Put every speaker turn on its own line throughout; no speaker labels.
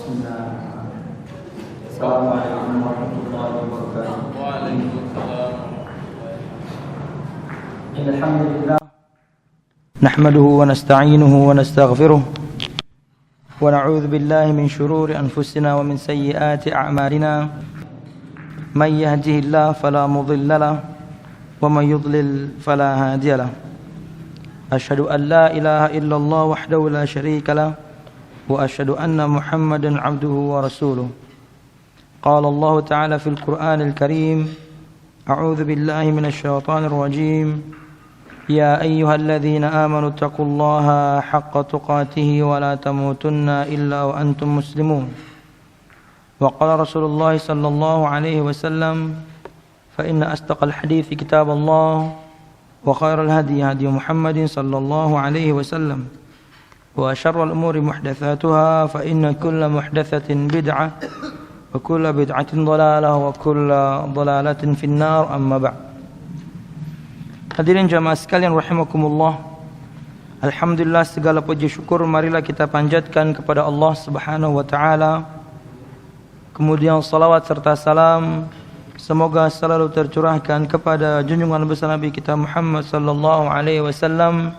Bismillahirrahmanirrahim. Assalamualaikum warahmatullahi wabarakatuh.
Waalaikumsalam.
Alhamdulillah. Nahmaduhu wa nasta'inuhu wa nastaghfiruh. Wa na'udzu billahi min shururi anfusina wa min sayyiati a'malina. May yahdihillahu fala mudilla lahu wa may yudlil fala hadiya lahu. Asyhadu an la ilaha illallah wahdahu la syarika lahu wa asyhadu anna Muhammadan 'abduhu wa rasuluh. Qala Allah ta'ala fil Qur'anil Karim, a'udzu billahi minasy syaithanir rajim. Ya ayyuhalladzina amanu taqullaha haqqa tuqatih wa la tamutunna illa wa antum muslimun. Wa qala Rasulullah sallallahu alaihi wasallam, fa inna asdaqal hadithi kitabullah wa khairal hadi hadi Muhammadin sallallahu alaihi wasallam. Wa syarrul umuri muhdatsatuha fa inna kulla muhdatsatin bid'ah wa kulla bid'atin dhalalah wa kulla dhalalatin finnar, amma ba'd. Hadirin jamaah sekalian rahimakumullah. Alhamdulillah, segala puji syukur marilah kita panjatkan kepada Allah Subhanahu wa taala. Kemudian salawat serta salam semoga selalu tercurahkan kepada junjungan besar Nabi kita Muhammad sallallahu alaihi wasallam,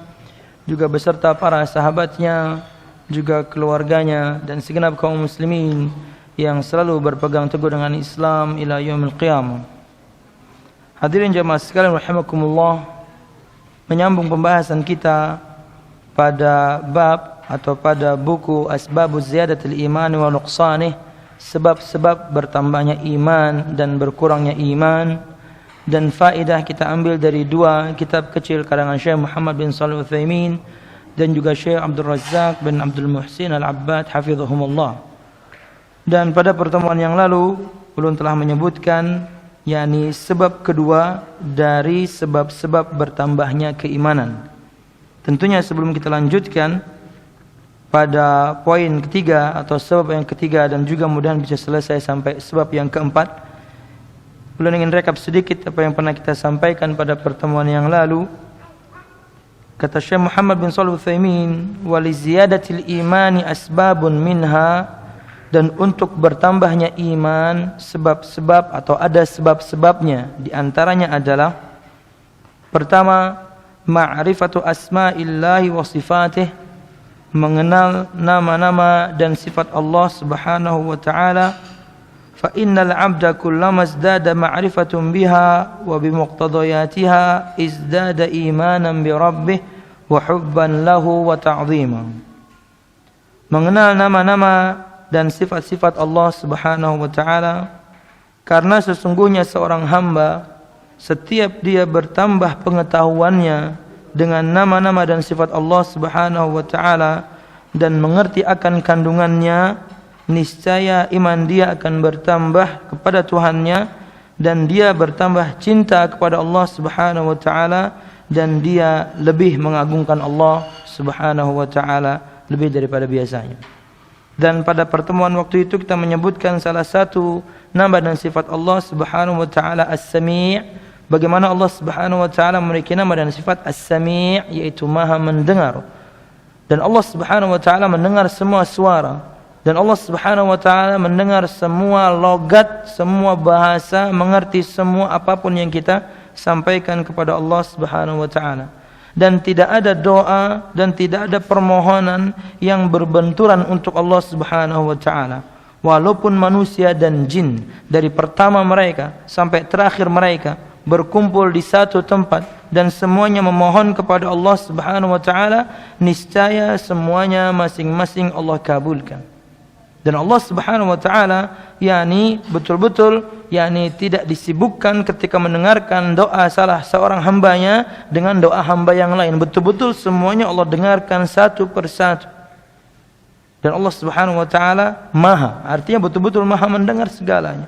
juga beserta para sahabatnya, juga keluarganya dan segenap kaum muslimin yang selalu berpegang teguh dengan Islam ila yaumil qiyamah. Hadirin jamaah sekalian rahimakumullah, menyambung pembahasan kita pada bab atau pada buku Asbabuz Ziyadatil Iman wa Nuqsanih, sebab-sebab bertambahnya iman dan berkurangnya iman. Dan faedah kita ambil dari dua kitab kecil karangan Syekh Muhammad bin Shalih Al-Utsaimin dan juga Syekh Abdul Razzaq bin Abdul Muhsin Al-Abbad hafizahumullah. Dan pada pertemuan yang lalu ulun telah menyebutkan yakni sebab kedua dari sebab-sebab bertambahnya keimanan. Tentunya sebelum kita lanjutkan pada poin ketiga atau sebab yang ketiga dan juga mudah-mudahan bisa selesai sampai sebab yang keempat, ulun ingin rekap sedikit apa yang pernah kita sampaikan pada pertemuan yang lalu. Kata Syekh Muhammad bin Shalih Al-Utsaimin, wa li ziyadatil imani asbabun minha, dan untuk bertambahnya iman sebab-sebab atau ada sebab-sebabnya. Di antaranya adalah pertama, ma'rifatu asma'illahi wa sifatih, mengenal nama-nama dan sifat Allah Subhanahu wa taala. Fa innal 'abda kullama izdada ma'rifatun biha wa bimuqtadayatiha izdada imanan bi rabbih wa hubban lahu wa ta'dhima. Mengenal nama-nama dan sifat-sifat Allah Subhanahu wa taala, karena sesungguhnya seorang hamba setiap dia bertambah pengetahuannya dengan nama-nama dan sifat Allah Subhanahu wa taala dan mengerti akan kandungannya, niscaya iman dia akan bertambah kepada Tuhannya dan dia bertambah cinta kepada Allah Subhanahu wa taala dan dia lebih mengagungkan Allah Subhanahu wa taala lebih daripada biasanya. Dan pada pertemuan waktu itu kita menyebutkan salah satu nama dan sifat Allah Subhanahu wa taala As-Sami'. Bagaimana Allah Subhanahu wa taala memiliki nama dan sifat As-Sami', yaitu Maha mendengar. Dan Allah Subhanahu wa taala mendengar semua suara. Dan Allah Subhanahu wa taala mendengar semua logat, semua bahasa, mengerti semua apapun yang kita sampaikan kepada Allah Subhanahu wa taala. Dan tidak ada doa dan tidak ada permohonan yang berbenturan untuk Allah Subhanahu wa taala. Walaupun manusia dan jin dari pertama mereka sampai terakhir mereka berkumpul di satu tempat dan semuanya memohon kepada Allah Subhanahu wa taala, niscaya semuanya masing-masing Allah kabulkan. Dan Allah Subhanahu wa taala yakni betul-betul yakni tidak disibukkan ketika mendengarkan doa salah seorang hambanya dengan doa hamba yang lain. Betul-betul semuanya Allah dengarkan satu persatu. Dan Allah Subhanahu wa taala Maha, artinya betul-betul Maha mendengar segalanya.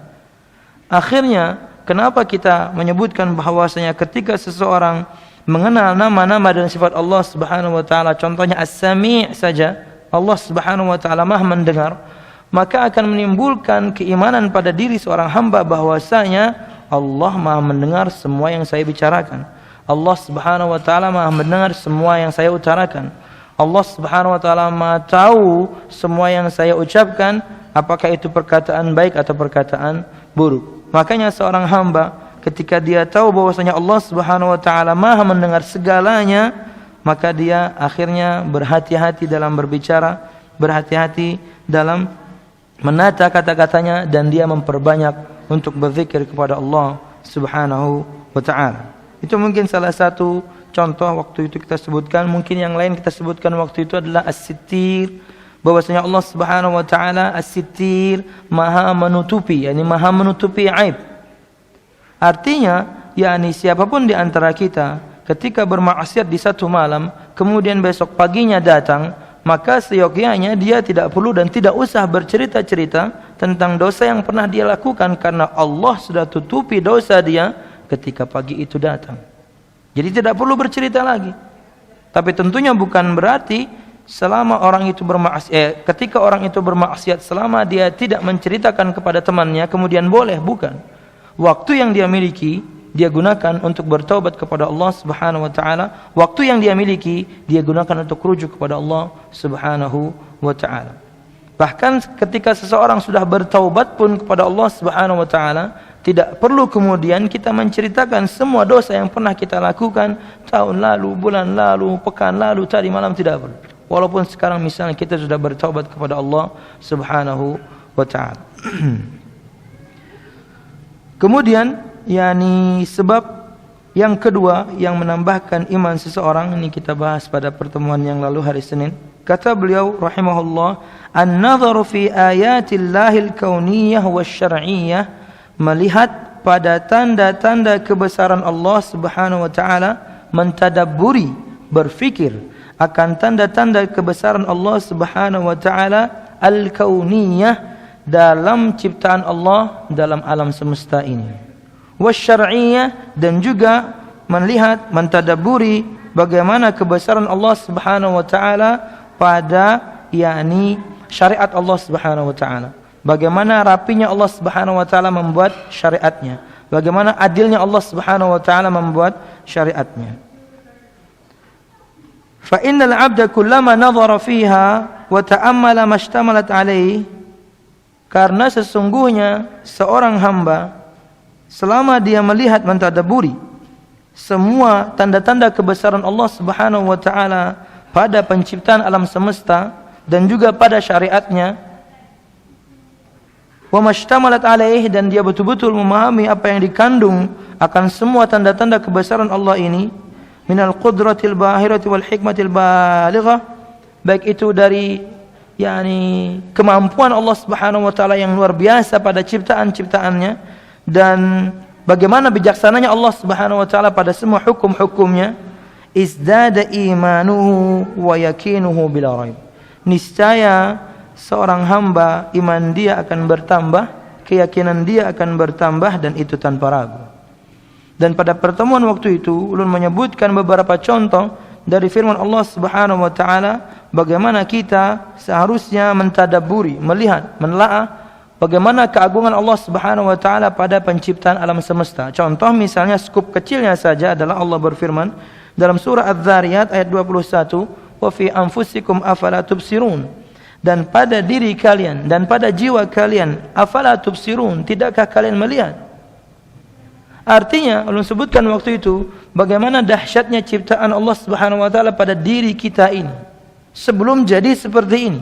Akhirnya kenapa kita menyebutkan bahwasanya ketika seseorang mengenal nama-nama dan sifat Allah Subhanahu wa taala, contohnya As-Sami' saja, Allah Subhanahu wa taala Maha mendengar, maka akan menimbulkan keimanan pada diri seorang hamba bahwasanya Allah Maha mendengar semua yang saya bicarakan. Allah Subhanahu wa taala Maha mendengar semua yang saya utarakan. Allah Subhanahu wa taala Maha tahu semua yang saya ucapkan apakah itu perkataan baik atau perkataan buruk. Makanya seorang hamba ketika dia tahu bahwasanya Allah Subhanahu wa taala Maha mendengar segalanya, maka dia akhirnya berhati-hati dalam berbicara, berhati-hati dalam menata kata-katanya, dan dia memperbanyak untuk berzikir kepada Allah Subhanahu wa taala. Itu mungkin salah satu contoh waktu itu kita sebutkan. Mungkin yang lain kita sebutkan waktu itu adalah as-sittir, bahwasanya Allah Subhanahu wa taala as-sittir, Maha menutupi, yakni Maha menutupi aib. Artinya, yakni siapapun di antara kita ketika bermaksiat di satu malam, kemudian besok paginya datang, maka seyogyanya dia tidak perlu dan tidak usah bercerita-cerita tentang dosa yang pernah dia lakukan, karena Allah sudah tutupi dosa dia ketika pagi itu datang. Jadi tidak perlu bercerita lagi. Tapi tentunya bukan berarti selama orang itu bermaksiat, ketika orang itu bermaksiat, selama dia tidak menceritakan kepada temannya kemudian boleh, bukan. Waktu yang dia miliki dia gunakan untuk bertaubat kepada Allah Subhanahu wa taala. Waktu yang dia miliki dia gunakan untuk rujuk kepada Allah Subhanahu wa taala. Bahkan ketika seseorang sudah bertaubat pun kepada Allah Subhanahu wa taala, tidak perlu kemudian kita menceritakan semua dosa yang pernah kita lakukan tahun lalu, bulan lalu, pekan lalu, tadi malam, tidak perlu. Walaupun sekarang misalnya kita sudah bertaubat kepada Allah Subhanahu wa taala. Kemudian yakni sebab yang kedua yang menambahkan iman seseorang, ini kita bahas pada pertemuan yang lalu hari Senin. Kata beliau rahimahullah, an-nadharu fi ayatillahil kauniyah wasyar'iyyah, melihat pada tanda-tanda kebesaran Allah Subhanahu wa taala, mentadabburi, berfikir akan tanda-tanda kebesaran Allah Subhanahu wa taala al-kauniyah, dalam ciptaan Allah, dalam alam semesta ini. Wasyar'iyyah, dan juga melihat, mentadabburi bagaimana kebesaran Allah Subhanahu wa taala pada yakni syariat Allah Subhanahu wa taala. Bagaimana rapinya Allah Subhanahu wa taala membuat syariatnya, bagaimana adilnya Allah Subhanahu wa taala membuat syariatnya. Fa innal 'abda kullama nadhara fiha wa ta'ammala mashtamalat 'alaihi, karena sesungguhnya seorang hamba selama dia melihat, mentadabburi semua tanda-tanda kebesaran Allah Subhanahu wa taala pada penciptaan alam semesta dan juga pada syariatnya, wa mashtamalat alaih, dan dia betul-betul memahami apa yang dikandung akan semua tanda-tanda kebesaran Allah ini, minal qudratil bahirati wal hikmatil balighah, baik itu dari yakni kemampuan Allah Subhanahu wa taala yang luar biasa pada ciptaan-ciptaannya, dan bagaimana bijaksananya Allah Subhanahu wa taala pada semua hukum-hukumnya, izdada imanuhu wa yakinuhu bila raib, niscaya seorang hamba iman dia akan bertambah, keyakinan dia akan bertambah, dan itu tanpa ragu. Dan pada pertemuan waktu itu ulun menyebutkan beberapa contoh dari firman Allah Subhanahu wa taala, bagaimana kita seharusnya mentadabburi, melihat, menelaah bagaimana keagungan Allah Subhanahu wa taala pada penciptaan alam semesta. Contoh misalnya skup kecilnya saja adalah Allah berfirman dalam surah Az-Zariyat ayat 21, wa fi anfusikum afala tubsirun, dan pada diri kalian dan pada jiwa kalian, afala tubsirun, tidakkah kalian melihat? Artinya ulun sebutkan waktu itu bagaimana dahsyatnya ciptaan Allah Subhanahu wa taala pada diri kita ini sebelum jadi seperti ini.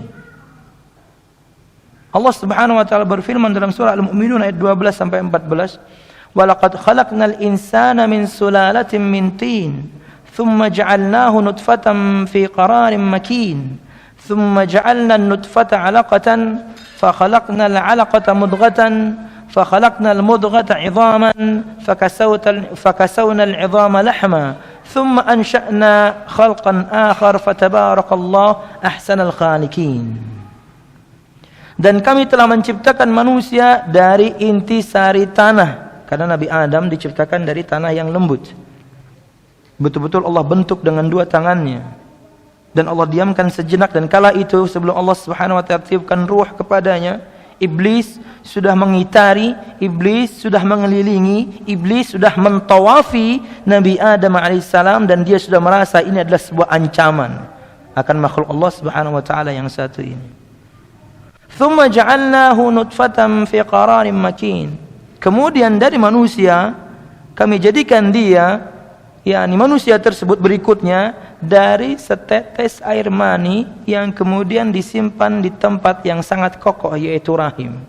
Allah Subhanahu wa taala berfirman dalam surah Al-Mu'minun ayat 12 sampai 14, wa laqad khalaqnal insana min sulalatin min tin, thumma ja'alnahu nutfatan fi qararin makin, thumma ja'alna an-nutfata 'alaqatan fa khalaqnal 'alaqata mudghatan فخلقنا المضغة عظاما فكسونا العظام لحما ثم أنشأنا خلقا آخر فتبارك الله أحسن الخالقين. Dan kami telah menciptakan manusia dari intisari tanah, karena Nabi Adam diciptakan dari tanah yang lembut. Betul-betul Allah bentuk dengan dua tangannya, dan Allah diamkan sejenak, dan kala itu sebelum Allah Subhanahu wa taala tiupkan ruh kepadanya, Iblis sudah mengitari, Iblis sudah mengelilingi, Iblis sudah mentawafi Nabi Adam alaihissalam, dan dia sudah merasa ini adalah sebuah ancaman akan makhluk Allah Subhanahu wa taala yang satu ini. Thumma ja'alnahu nutfatan fi qararin makin. Kemudian dari manusia kami jadikan dia, yakni manusia tersebut berikutnya dari setetes air mani yang kemudian disimpan di tempat yang sangat kokoh, yaitu rahim.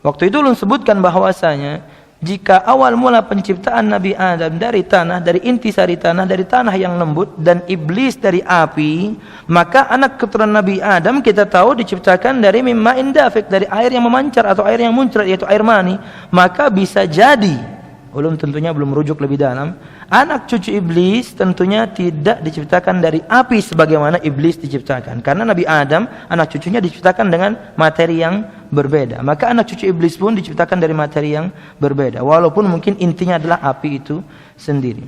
Waktu itu ulun sebutkan bahwasanya jika awal mula penciptaan Nabi Adam dari tanah, dari intisari tanah, dari tanah yang lembut, dan iblis dari api, maka anak keturunan Nabi Adam kita tahu diciptakan dari mimma'in dafiq, dari air yang memancar atau air yang muncrat, yaitu air mani. Maka bisa jadi, ulun tentunya belum merujuk lebih dalam, anak cucu iblis tentunya tidak diciptakan dari api sebagaimana iblis diciptakan, karena Nabi Adam anak cucunya diciptakan dengan materi yang berbeda. Maka anak cucu iblis pun diciptakan dari materi yang berbeda, walaupun mungkin intinya adalah api itu sendiri.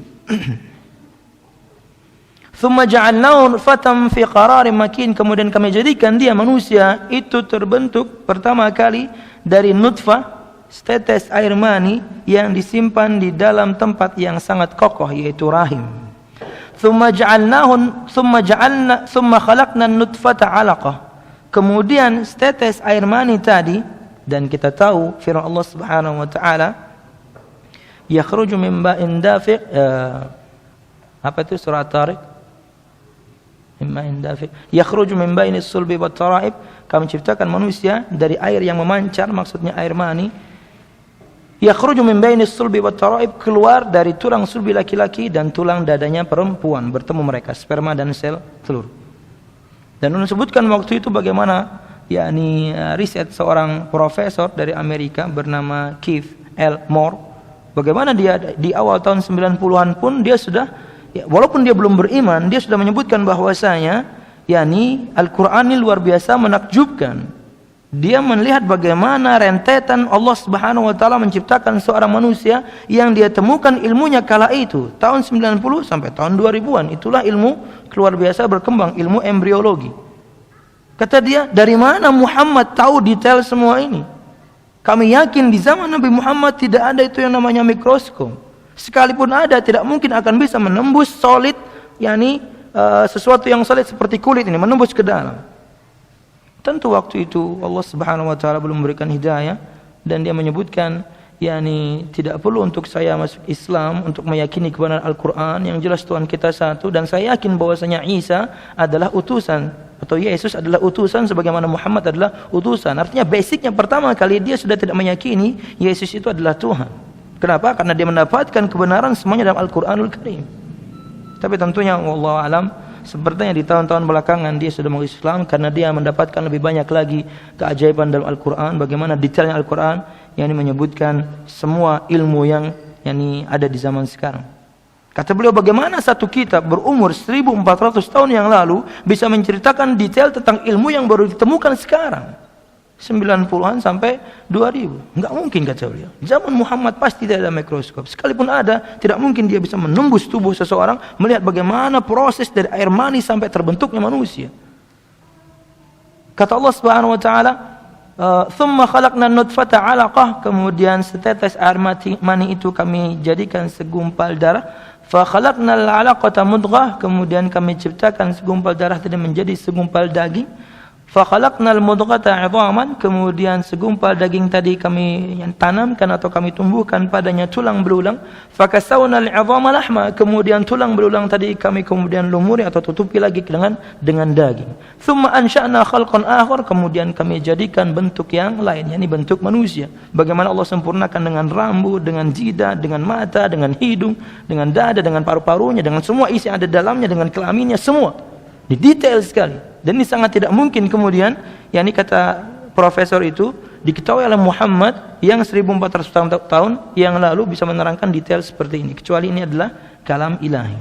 Thumma ja'alnahu nutfatan fi qararin makin. Kemudian kami jadikan dia manusia itu terbentuk pertama kali dari nutfah, setetes air mani yang disimpan di dalam tempat yang sangat kokoh, yaitu rahim. Thumma khalaqna an-nutfata 'alaqah. Kemudian setetes air mani tadi, dan kita tahu firman Allah Subhanahu wa taala, yakhruju min ba'in dafiq, apa itu surah Tariq? Min ba'in dafiq, yakhruju min bainis sulbi wat tara'ib. Kami ciptakan manusia dari air yang memancar, maksudnya air mani. Yakhruju min bainis sulbi wat tara'ib, keluar dari tulang sulbi laki-laki dan tulang dadanya perempuan, bertemu mereka sperma dan sel telur. Dan ulun sebutkan waktu itu bagaimana yakni riset seorang profesor dari Amerika bernama Keith L. Moore, bagaimana dia di awal tahun 90-an pun dia sudah, walaupun dia belum beriman, dia sudah menyebutkan bahwasanya yakni Al-Qur'an ini luar biasa menakjubkan. Dia melihat bagaimana rentetan Allah Subhanahu wa taala menciptakan seorang manusia yang dia temukan ilmunya kala itu tahun 90 sampai tahun 2000-an. Itulah ilmu luar biasa berkembang, ilmu embriologi. Kata dia, dari mana Muhammad tahu detail semua ini? Kami yakin di zaman Nabi Muhammad tidak ada itu yang namanya mikroskop. Sekalipun ada, tidak mungkin akan bisa menembus solid, yakni sesuatu yang solid seperti kulit ini, menembus ke dalam. Tentu waktu itu Allah Subhanahu wa taala belum memberikan hidayah, dan dia menyebutkan yakni tidak perlu untuk saya masuk Islam untuk meyakini kebenaran Al-Qur'an, yang jelas Tuhan kita satu, dan saya yakin bahwasanya Isa adalah utusan atau Yesus adalah utusan sebagaimana Muhammad adalah utusan. Artinya basicnya pertama kali dia sudah tidak meyakini Yesus itu adalah Tuhan. Kenapa? Karena dia mendapatkan kebenaran semuanya dalam Al-Qur'anul Karim. Tapi tentunya wallahu alam, sepertinya di tahun-tahun belakangan dia sudah masuk Islam karena dia mendapatkan lebih banyak lagi keajaiban dalam Al-Quran, bagaimana detailnya Al-Quran yang menyebutkan semua ilmu yang ada di zaman sekarang. Kata beliau, bagaimana satu kitab berumur 1400 tahun yang lalu bisa menceritakan detail tentang ilmu yang baru ditemukan sekarang 90-an sampai 2000. Enggak mungkin, kata beliau. Zaman Muhammad pasti tidak ada mikroskop. Sekalipun ada, tidak mungkin dia bisa menembus tubuh seseorang, melihat bagaimana proses dari air mani sampai terbentuknya manusia. Kata Allah Subhanahu wa taala, "Tsumma khalaqna an-nutfata 'alaqah." Kemudian setetes air mani itu kami jadikan segumpal darah. Fa khalaqnal 'alaqata mudghah. Kemudian kami ciptakan segumpal darah tadi menjadi segumpal daging. Fa khalaqnal mudghata 'idhaman. Kemudian segumpal daging tadi kami tanamkan atau kami tumbuhkan padanya tulang belulang. Fa kasawnal 'idhama lahma. Kemudian tulang belulang tadi kami kemudian lumuri atau tutupi lagi dengan daging. Tsumma ansha'na khalqan akhar. Kemudian kami jadikan bentuk yang lain, yakni bentuk manusia. Bagaimana Allah sempurnakan dengan rambut, dengan jidat, dengan mata, dengan hidung, dengan dada, dengan paru-parunya, dengan semua isi yang ada dalamnya, dengan kelaminnya, semua didetail sekali. Dan ini sangat tidak mungkin kemudian, yakni kata profesor itu, diketahui oleh Muhammad yang 1400 tahun yang lalu bisa menerangkan detail seperti ini, kecuali ini adalah kalam ilahi.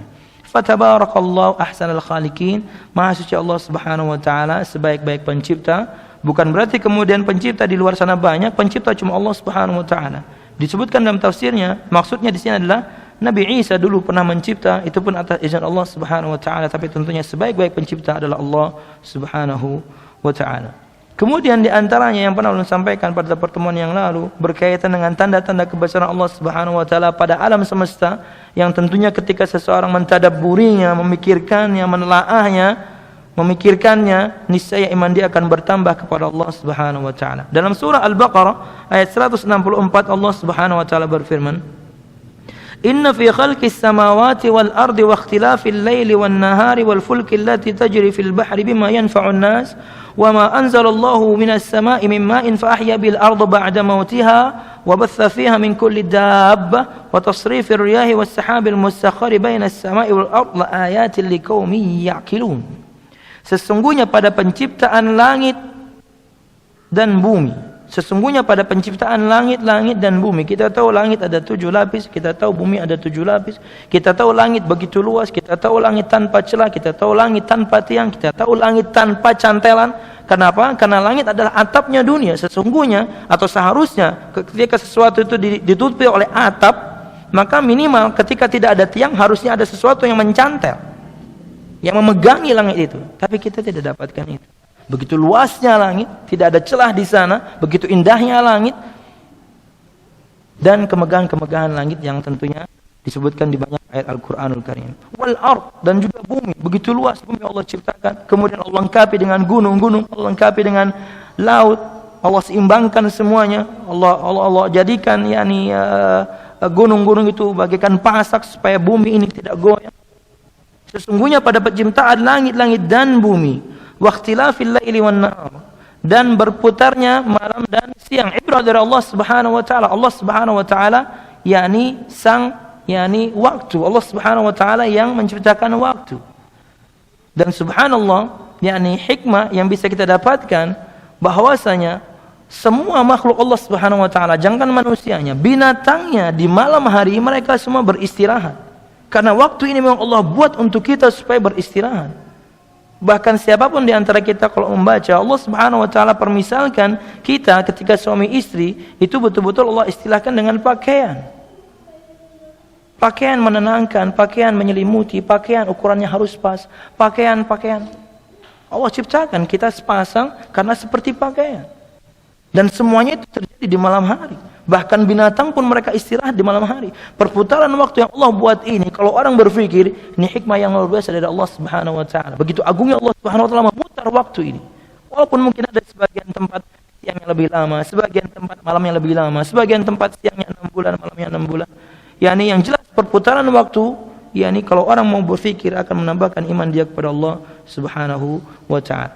Fatabarakallahu ahsanal khaliqin. Maha suci Allah Subhanahu wa taala sebaik-baik pencipta. Bukan berarti kemudian pencipta di luar sana banyak, pencipta cuma Allah Subhanahu wa taala. Disebutkan dalam tafsirnya, maksudnya di sini adalah Nabi Isa dulu pernah mencipta, itu pun atas izin Allah Subhanahu wa taala, tapi tentunya sebaik-baik pencipta adalah Allah Subhanahu wa taala. Kemudian di antaranya yang pernah ulun sampaikan pada pertemuan yang lalu berkaitan dengan tanda-tanda kebesaran Allah Subhanahu wa taala pada alam semesta, yang tentunya ketika seseorang mentadabburinya, memikirkannya, menelaahnya, memikirkannya, niscaya iman dia akan bertambah kepada Allah Subhanahu wa taala. Dalam surah Al-Baqarah ayat 164 Allah Subhanahu wa taala berfirman, "Inna fi khalqis samawati wal ardi wa ikhtilafil laili wan nahari wal fulki allati tajri fil bahri bima yanfa'un nas wa ma anzalallahu minas sama'i min ma'in fa ahya bil ardi ba'da mautiha wa batha fiha min kulli dabbah wa tasrifir riyahi was sahabil mustakhkhari bainas sama'i wal ardi la ayatin liqaumin ya'qilun." Sesungguhnya pada penciptaan langit dan bumi, sesungguhnya pada penciptaan langit dan bumi, kita tahu langit ada 7 lapis, kita tahu bumi ada 7 lapis, kita tahu langit begitu luas, kita tahu langit tanpa celah, kita tahu langit tanpa tiang, kita tahu langit tanpa cantelan. Kenapa? Karena langit adalah atapnya dunia. Sesungguhnya atau seharusnya ketika sesuatu itu ditutupi oleh atap, maka minimal ketika tidak ada tiang harusnya ada sesuatu yang mencantel, yang memegangi langit itu. Tapi kita tidak dapatkan itu. Begitu luasnya langit, tidak ada celah di sana, begitu indahnya langit, dan kemegahan-kemegahan langit yang tentunya disebutkan di banyak ayat Al-Quranul Karim. Wal ard, dan juga bumi, begitu luas bumi Allah ciptakan, kemudian Allah lengkapi dengan gunung-gunung, Allah lengkapi dengan laut, Allah seimbangkan semuanya, Allah jadikan gunung-gunung itu bagaikan pasak supaya bumi ini tidak goyah. Sesungguhnya pada penciptaan langit-langit dan bumi, waqtilafil laili wan nahar, dan berputarnya malam dan siang, ibrah dari Allah Subhanahu wa taala. Allah Subhanahu wa taala waktu. Allah Subhanahu wa taala yang menciptakan waktu. Dan subhanallah, hikmah yang bisa kita dapatkan bahwasanya semua makhluk Allah Subhanahu wa taala, jangan manusianya, binatangnya di malam hari mereka semua beristirahat. Karena waktu ini memang Allah buat untuk kita supaya beristirahat. Bahkan siapapun di antara kita kalau membaca, Allah Subhanahu wa taala permisalkan kita ketika suami istri itu betul-betul Allah istilahkan dengan pakaian. Pakaian menenangkan, pakaian menyelimuti, pakaian ukurannya harus pas, pakaian. Allah ciptakan kita sepasang karena seperti pakaian. Dan semuanya itu terjadi di malam hari. Bahkan binatang pun mereka istirahat di malam hari. Perputaran waktu yang Allah buat ini, kalau orang berpikir, ini hikmah yang luar biasa dari Allah Subhanahu wa taala. Begitu agungnya Allah Subhanahu wa taala memutar waktu ini. Walaupun mungkin ada sebagian tempat siangnya lebih lama, sebagian tempat malamnya lebih lama, sebagian tempat siangnya 6 bulan, malamnya 6 bulan. Yang jelas perputaran waktu, kalau orang mau berpikir akan menambahkan iman dia kepada Allah Subhanahu wa taala.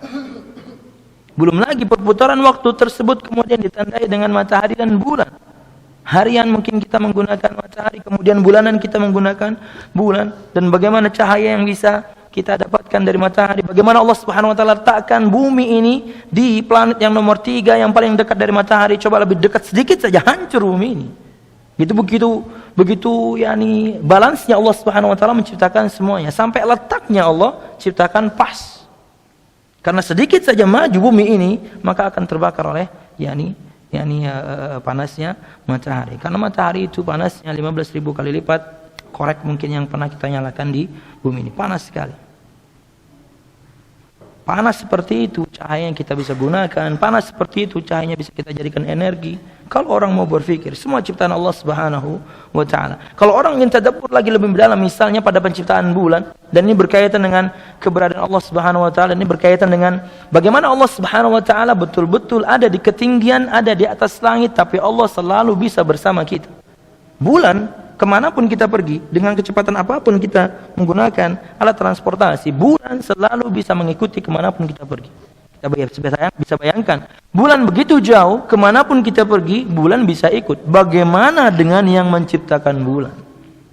Belum lagi perputaran waktu tersebut kemudian ditandai dengan matahari dan bulan. Harian mungkin kita menggunakan matahari, kemudian bulanan kita menggunakan bulan. Dan bagaimana cahaya yang bisa kita dapatkan dari matahari. Bagaimana Allah Subhanahu wa taala letakkan bumi ini di planet yang nomor 3 yang paling dekat dari matahari. Coba lebih dekat sedikit saja hancur bumi ini. Begitu balansnya Allah Subhanahu wa taala menciptakan semuanya. Sampai letaknya Allah ciptakan pas. Karena sedikit saja maju bumi ini, maka akan terbakar oleh panasnya matahari. Karena matahari itu panasnya 15.000 kali lipat korek mungkin yang pernah kita nyalakan di bumi ini. Panas sekali. Panas seperti itu cahaya yang kita bisa gunakan. Panas seperti itu cahayanya bisa kita jadikan energi. Kalau orang mau berpikir, semua ciptaan Allah Subhanahu wa taala. Kalau orang ingin tadabbur lagi lebih dalam, misalnya pada penciptaan bulan, dan ini berkaitan dengan keberadaan Allah Subhanahu wa taala, ini berkaitan dengan bagaimana Allah Subhanahu wa taala betul-betul ada di ketinggian, ada di atas langit, tapi Allah selalu bisa bersama kita. Bulan, kemanapun kita pergi, dengan kecepatan apapun kita menggunakan alat transportasi, bulan selalu bisa mengikuti kemanapun kita pergi. Kita bisa bayangkan, bulan begitu jauh, kemanapun kita pergi, bulan bisa ikut. Bagaimana dengan yang menciptakan bulan?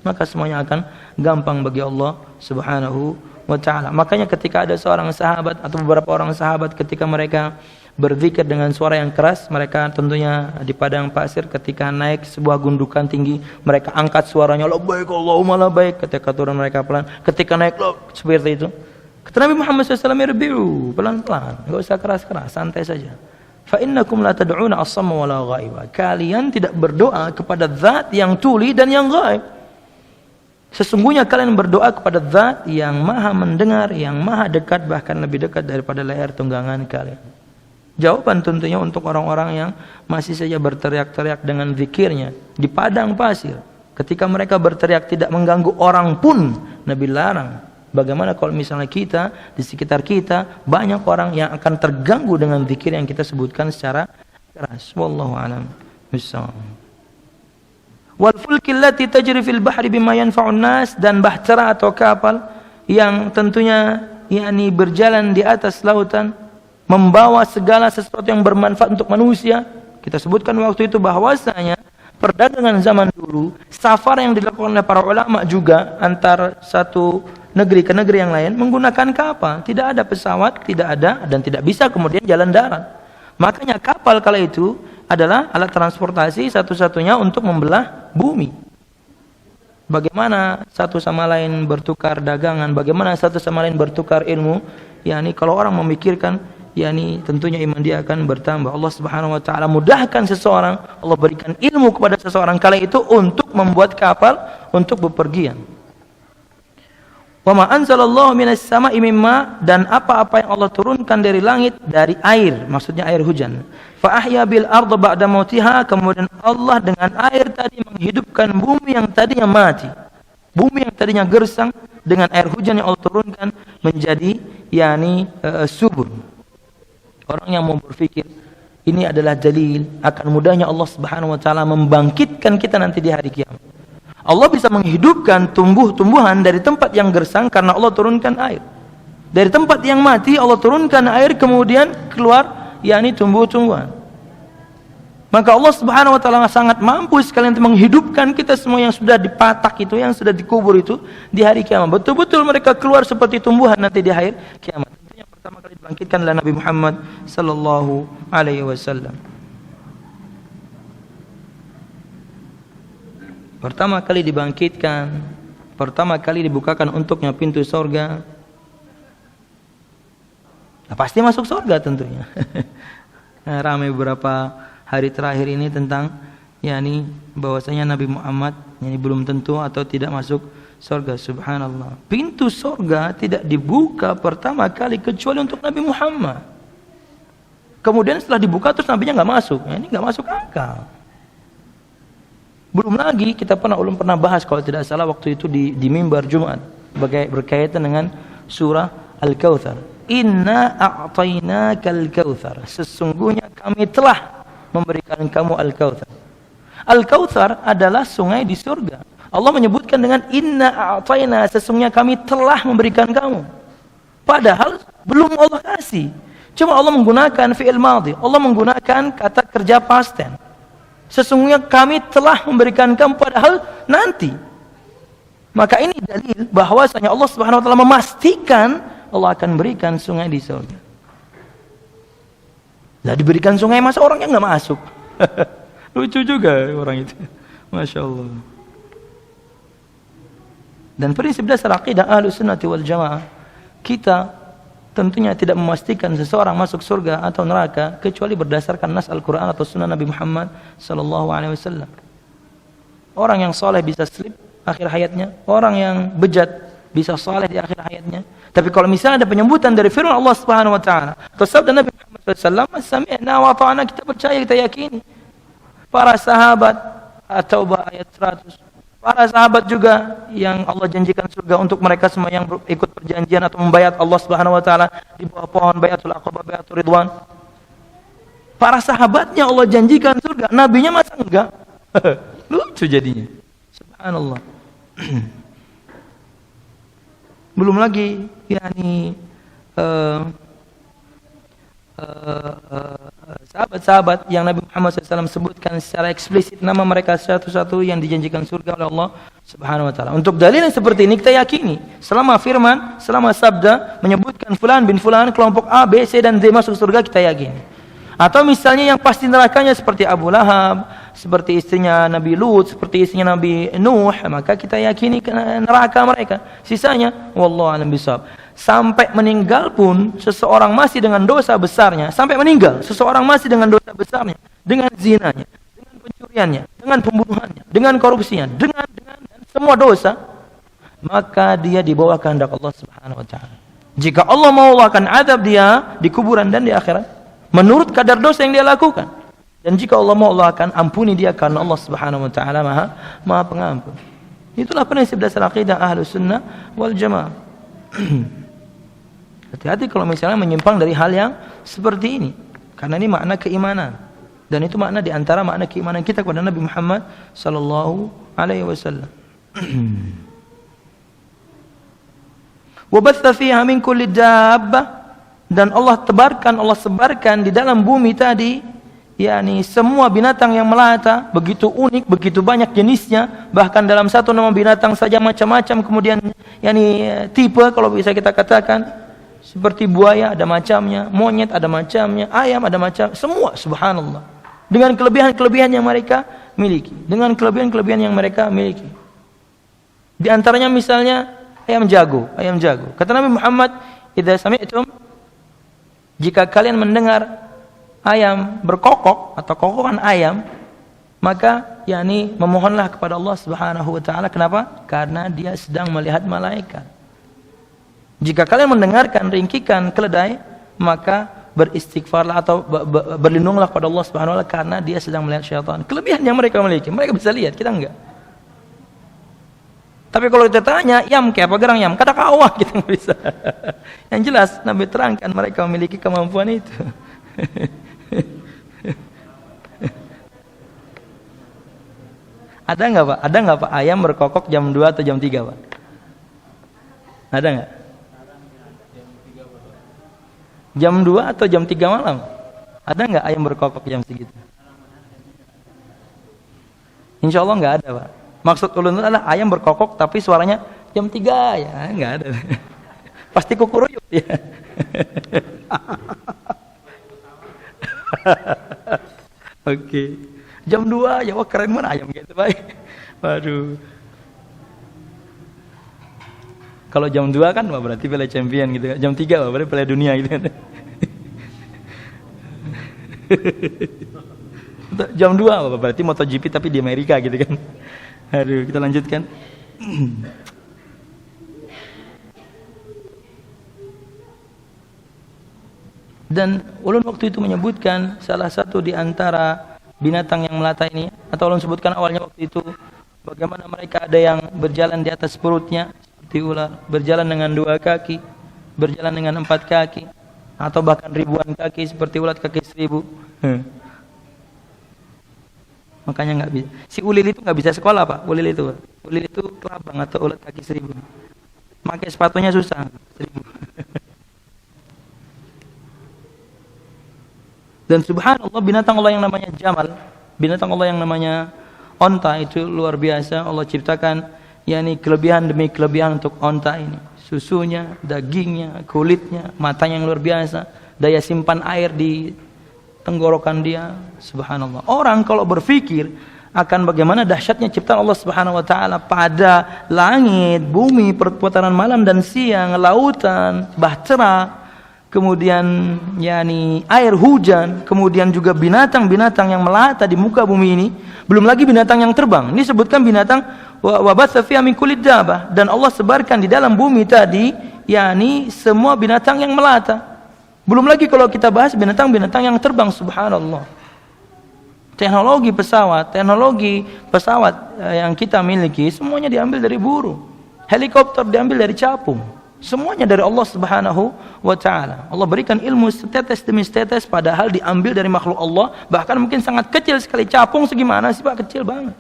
Maka semuanya akan gampang bagi Allah Subhanahu wa ta'ala. Makanya ketika ada seorang sahabat atau beberapa orang sahabat, ketika mereka berzikir dengan suara yang keras, mereka tentunya di padang pasir, ketika naik sebuah gundukan tinggi, mereka angkat suaranya, labbaik Allahumma labbaik. Ketika turun mereka pelan, ketika naik seperti itu. Kata Nabi Muhammad SAW, irbi'u, pelan-pelan, enggak usah keras-keras, santai saja. Fa innakum la tad'una as-samma wa la ghaiba. Kalian tidak berdoa kepada zat yang tuli dan yang gaib. Sesungguhnya kalian berdoa kepada zat yang maha mendengar, yang maha dekat, bahkan lebih dekat daripada leher tunggangan kalian. Jawaban tentunya untuk orang-orang yang masih saja berteriak-teriak dengan zikirnya di padang pasir. Ketika mereka berteriak tidak mengganggu orang pun, Nabi larang. Bagaimana kalau misalnya kita, di sekitar kita, banyak orang yang akan terganggu dengan zikir yang kita sebutkan secara keras. Wallahu a'lam bishawab. Wal fulki allati tajri fil bahri bima yanfa'un nas, dan bahtera atau kapal yang tentunya yakni berjalan di atas lautan membawa segala sesuatu yang bermanfaat untuk manusia. Kita sebutkan waktu itu bahwasanya perdagangan zaman dulu, safar yang dilakukan oleh para ulama juga antar satu negeri ke negeri yang lain menggunakan kapal. Tidak ada pesawat, tidak ada dan tidak bisa kemudian jalan darat. Makanya kapal kala itu adalah alat transportasi satu-satunya untuk membelah bumi. Bagaimana satu sama lain bertukar dagangan, bagaimana satu sama lain bertukar ilmu. Yani kalau orang memikirkan, yani tentunya iman dia akan bertambah. Allah Subhanahu wa taala mudahkan seseorang, Allah berikan ilmu kepada seseorang kala itu untuk membuat kapal untuk bepergian. Wa ma anzalallahu minas sama'i mimma, dan apa-apa yang Allah turunkan dari langit dari air, maksudnya air hujan. Fa ahya bil arda ba'da mautiha, kemudian Allah dengan air tadi menghidupkan bumi yang tadinya mati. Bumi yang tadinya gersang dengan air hujan yang Allah turunkan menjadi yani subur. Orang yang mau berpikir ini adalah dalil akan mudahnya Allah Subhanahu wa taala membangkitkan kita nanti di hari kiamat. Allah bisa menghidupkan tumbuh-tumbuhan dari tempat yang gersang karena Allah turunkan air. Dari tempat yang mati Allah turunkan air, kemudian keluar yakni tumbuh-tumbuhan. Maka Allah Subhanahu wa taala sangat mampu sekali untuk menghidupkan kita semua yang sudah dipatak itu, yang sudah dikubur itu di hari kiamat. Betul-betul mereka keluar seperti tumbuhan nanti di hari kiamat. Itu yang pertama kali dibangkitkan oleh Nabi Muhammad sallallahu alaihi wasallam. Pertama kali dibangkitkan, pertama kali dibukakan untuknya pintu surga. Nah, pasti masuk surga tentunya. Nah, ramai beberapa hari terakhir ini tentang yakni bahwasanya Nabi Muhammad yakni belum tentu atau tidak masuk surga. Subhanallah. Pintu surga tidak dibuka pertama kali kecuali untuk Nabi Muhammad. Kemudian setelah dibuka terus nabinya nggak masuk. Nah, ini nggak masuk akal. Belum lagi kita pernah bahas kalau tidak salah waktu itu di mimbar Jumat berkaitan dengan surah Al-Kautsar. Inna a'tainakal kautsar. Sesungguhnya kami telah memberikan kamu Al-Kautsar. Al-Kautsar adalah sungai di surga. Allah menyebutkan dengan inna a'taina, sesungguhnya kami telah memberikan kamu. Padahal belum Allah kasih. Cuma Allah menggunakan fi'il madhi. Allah menggunakan kata kerja past tense. Sesungguhnya kami telah memberikan kamu, padahal nanti. Maka ini dalil bahwasanya Allah Subhanahu wa taala memastikan Allah akan berikan sungai di surga. Lah diberikan sungai masa orangnya enggak masuk. Lucu juga orang itu. Masya Allah. Dan prinsip dasar akidah Ahlussunnah wal Jamaah, kita tentunya tidak memastikan seseorang masuk surga atau neraka kecuali berdasarkan nas Al-Quran atau sunnah Nabi Muhammad sallallahu alaihi wasallam. Orang yang saleh bisa slip akhir hayatnya, orang yang bejat bisa saleh di akhir hayatnya. Tapi kalau misalnya ada penyebutan dari firman Allah Subhanahu wa taala atau sabda Nabi Muhammad sallallahu alaihi wasallam, sami'na wa ta'ana, kita percaya, kita yakini. Para sahabat At-Taubah ayat 100. Para sahabat juga yang Allah janjikan surga untuk mereka semua yang ikut perjanjian atau membayat Allah Subhanahu wa taala di bawah pohon Baiatul Aqabah, Baiatul Ridwan. Para sahabatnya Allah janjikan surga, nabinya masa enggak? Lucu jadinya. Subhanallah. Belum lagi yakni sahabat-sahabat yang Nabi Muhammad SAW sebutkan secara eksplisit nama mereka satu-satu yang dijanjikan surga oleh Allah Subhanahu wa taala. Untuk dalil yang seperti ini kita yakini, selama firman, selama sabda menyebutkan fulan bin fulan, kelompok A, B, C dan D masuk surga, kita yakini. Atau misalnya yang pasti nerakanya seperti Abu Lahab, seperti istrinya Nabi Lut, seperti istrinya Nabi Nuh, maka kita yakini neraka mereka. Sisanya wallahu a'lam bishawab. Sampai meninggal pun seseorang masih dengan dosa besarnya, sampai meninggal seseorang masih dengan dosa besarnya, dengan zinanya, dengan pencuriannya, dengan pembunuhannya, dengan korupsinya, dengan dan semua dosa, maka dia di bawah kehendak Allah Subhanahu wa taala. Jika Allah mau akan adab dia di kuburan dan di akhirat menurut kadar dosa yang dia lakukan. Dan jika Allah mau, Allah akan ampuni dia karena Allah Subhanahu wa taala Maha Pengampun. Itulah prinsip dasar akidah Ahlussunnah wal Jamaah. Hati-hati kalau misalnya menyimpang dari hal yang seperti ini. Karena ini makna keimanan. Dan itu makna di antara makna keimanan kita kepada Nabi Muhammad sallallahu alaihi wasallam. Wa batha fiha min kulli dabbah, dan Allah sebarkan di dalam bumi tadi, yakni semua binatang yang melata, begitu unik, begitu banyak jenisnya, bahkan dalam satu nama binatang saja macam-macam, kemudian yakni tipe kalau bisa kita katakan. Seperti buaya ada macamnya, monyet ada macamnya, ayam ada macam, semua subhanallah. Dengan kelebihan-kelebihan yang mereka miliki, dengan kelebihan-kelebihan yang mereka miliki. Di antaranya misalnya ayam jago. Kata Nabi Muhammad, "Idza sami'tum," jika kalian mendengar ayam berkokok atau kokokan ayam, maka yakni memohonlah kepada Allah Subhanahu wa taala. Kenapa? Karena dia sedang melihat malaikat. Jika kalian mendengarkan ringkikan keledai, maka beristighfarlah atau berlindunglah kepada Allah Subhanahu wa taala karena dia sedang melihat syaitan. Kelebihan yang mereka miliki, mereka bisa lihat, kita enggak. Tapi kalau kita tanya, yam kayak apa gerang yam? Kata kawah, kita enggak bisa. Yang jelas Nabi terangkan mereka memiliki kemampuan itu. Ada enggak Pak ayam berkokok jam 2 atau jam 3, Pak? Ada enggak? Jam 2 atau jam 3 malam? Ada enggak ayam berkokok jam segitu? Insya Allah enggak ada, Pak. Maksud ulun adalah ayam berkokok tapi suaranya jam 3 ya, enggak ada. Pasti kukuruyuk ya. Oke. Jam 2 ya, wah keren mana ayam gitu, Pak. Waduh. Kalau jam 2 kan wah berarti Piala Champion gitu kan. Jam 3 wah berarti Piala Dunia gitu kan. Jam 2 wah berarti MotoGP tapi di Amerika gitu kan. Aduh, kita lanjutkan. Dan ulun waktu itu menyebutkan salah satu di antara binatang yang melata ini, atau ulun sebutkan awalnya waktu itu bagaimana mereka ada yang berjalan di atas perutnya seperti ular, berjalan dengan 2 kaki, berjalan dengan 4 kaki, atau bahkan ribuan kaki seperti ulat kaki 1000. Makanya nggak bisa. Si ulil itu nggak bisa sekolah, Pak. Ulil itu kelabang atau ulat kaki 1000. Pakai sepatunya susah. 1000. Dan subhanallah binatang Allah yang namanya jamal, binatang Allah yang namanya onta itu luar biasa. Allah ciptakan yakni kelebihan demi kelebihan untuk onta ini. Susunya, dagingnya, kulitnya, matanya yang luar biasa, daya simpan air di tenggorokan dia, subhanallah. Orang kalau berpikir akan bagaimana dahsyatnya ciptaan Allah Subhanahu wa taala pada langit, bumi, perputaran malam dan siang, lautan, bahtera, kemudian yakni air hujan, kemudian juga binatang-binatang yang melata di muka bumi ini, belum lagi binatang yang terbang. Ini sebutkan binatang wa batsa fiha min kulli dabbah, dan Allah sebarkan di dalam bumi tadi yakni semua binatang yang melata. Belum lagi kalau kita bahas binatang-binatang yang terbang, subhanallah. Teknologi pesawat yang kita miliki semuanya diambil dari burung. Helikopter diambil dari capung. Semuanya dari Allah Subhanahu wa taala. Allah berikan ilmu setetes demi setetes, padahal diambil dari makhluk Allah, bahkan mungkin sangat kecil sekali. Capung segimana sih, Pak? Kecil banget.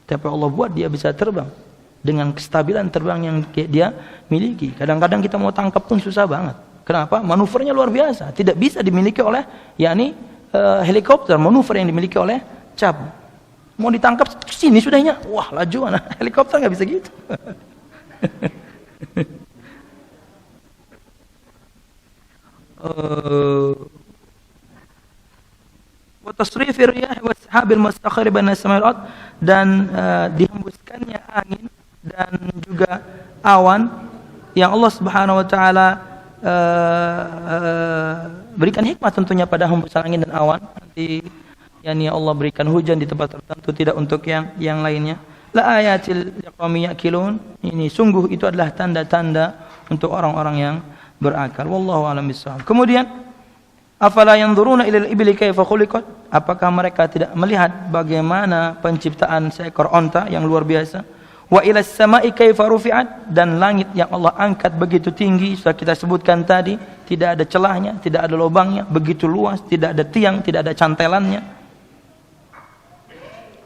Tapi Allah buat dia bisa terbang dengan kestabilan terbang yang dia miliki. Kadang-kadang kita mau tangkap pun susah banget. Kenapa? Manuvernya luar biasa. Tidak bisa dimiliki oleh yakni helikopter, manuver yang dimiliki oleh capung. Mau ditangkap sini sudahnya, wah laju anak helikopter nggak bisa gitu. Wa tasrifir riyah wa sahabil mustakhir baina samai wal ard, dan dihembuskannya angin dan juga awan yang Allah Subhanahu wa taala berikan hikmah tentunya pada hembusan angin dan awan. Nanti yakni Allah berikan hujan di tempat tertentu, tidak untuk yang lainnya. La ayatil liqaumin yaqilun. Ini sungguh itu adalah tanda-tanda untuk orang-orang yang berakal. Wallahu a'lam bishawab. Kemudian afala yanzuruna ilal ibli kaifa khuliqat? Apakah mereka tidak melihat bagaimana penciptaan seekor onta yang luar biasa? Wa ilas sama'i kaifa rufi'at, dan langit yang Allah angkat begitu tinggi, sudah kita sebutkan tadi, tidak ada celahnya, tidak ada lubangnya, begitu luas, tidak ada tiang, tidak ada cantelannya.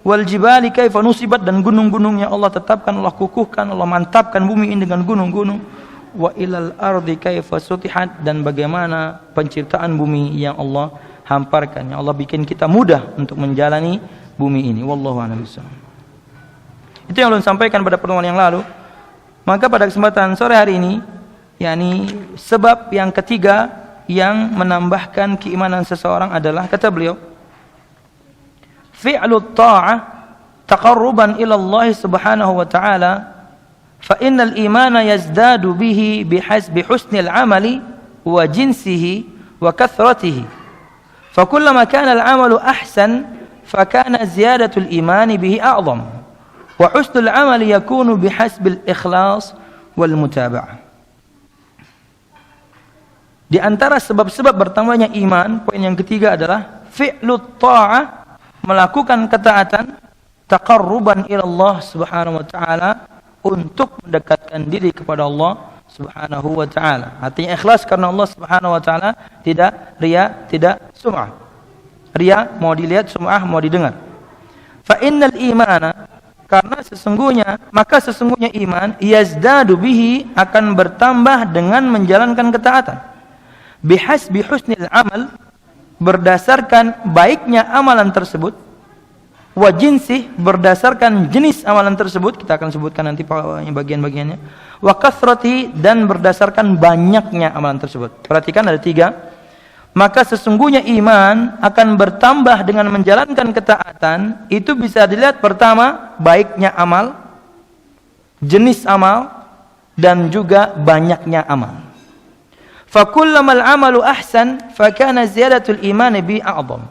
Wal jibali kaifa nusibat, dan gunung-gunung yang Allah tetapkan, Allah kukuhkan, Allah mantapkan bumi ini dengan gunung-gunung. Wa ilal ardi kaifa sutihat, dan bagaimana penciptaan bumi yang Allah hamparkan, yang Allah bikin kita mudah untuk menjalani bumi ini. Wallahu a'lam bishawab. Itu yang ulun sampaikan pada pertemuan yang lalu. Maka pada kesempatan sore hari ini, yakni sebab yang ketiga yang menambahkan keimanan seseorang adalah, kata beliau, fi'lut ta'ah taqarruban ila Allah subhanahu wa ta'ala, fa innal imana yazdadu bihi bihasbi husnil amali wa jinsihi wa kathratihi, fa kullama kana al-amalu ahsan fa kana ziyadatul imani bihi a'zam, wa husnul amali yakunu bihasbil ikhlas wal mutaba'ah. Di antara sebab-sebab bertambahnya iman, poin yang ketiga adalah fi'lut ta'ah, melakukan ketaatan, taqarruban ila Allah subhanahu wa ta'ala, untuk mendekatkan diri kepada Allah subhanahu wa ta'ala. Artinya ikhlas karena Allah subhanahu wa ta'ala, tidak riya, tidak sum'ah. Riya mau dilihat, sum'ah mau didengar. Fa innal imana, karena sesungguhnya iman yazdadu bihi, akan bertambah dengan menjalankan ketaatan. Bihasbi husnil amal, berdasarkan baiknya amalan tersebut. Wa jinsih, berdasarkan jenis amalan tersebut, kita akan sebutkan nanti bagian-bagiannya. Wa kathrati, dan berdasarkan banyaknya amalan tersebut. Perhatikan ada 3. Maka sesungguhnya iman akan bertambah dengan menjalankan ketaatan. Itu bisa dilihat, pertama, baiknya amal, jenis amal, dan juga banyaknya amal. Fakullamal amalu ahsan fakana ziyadatul imani bi a'zam.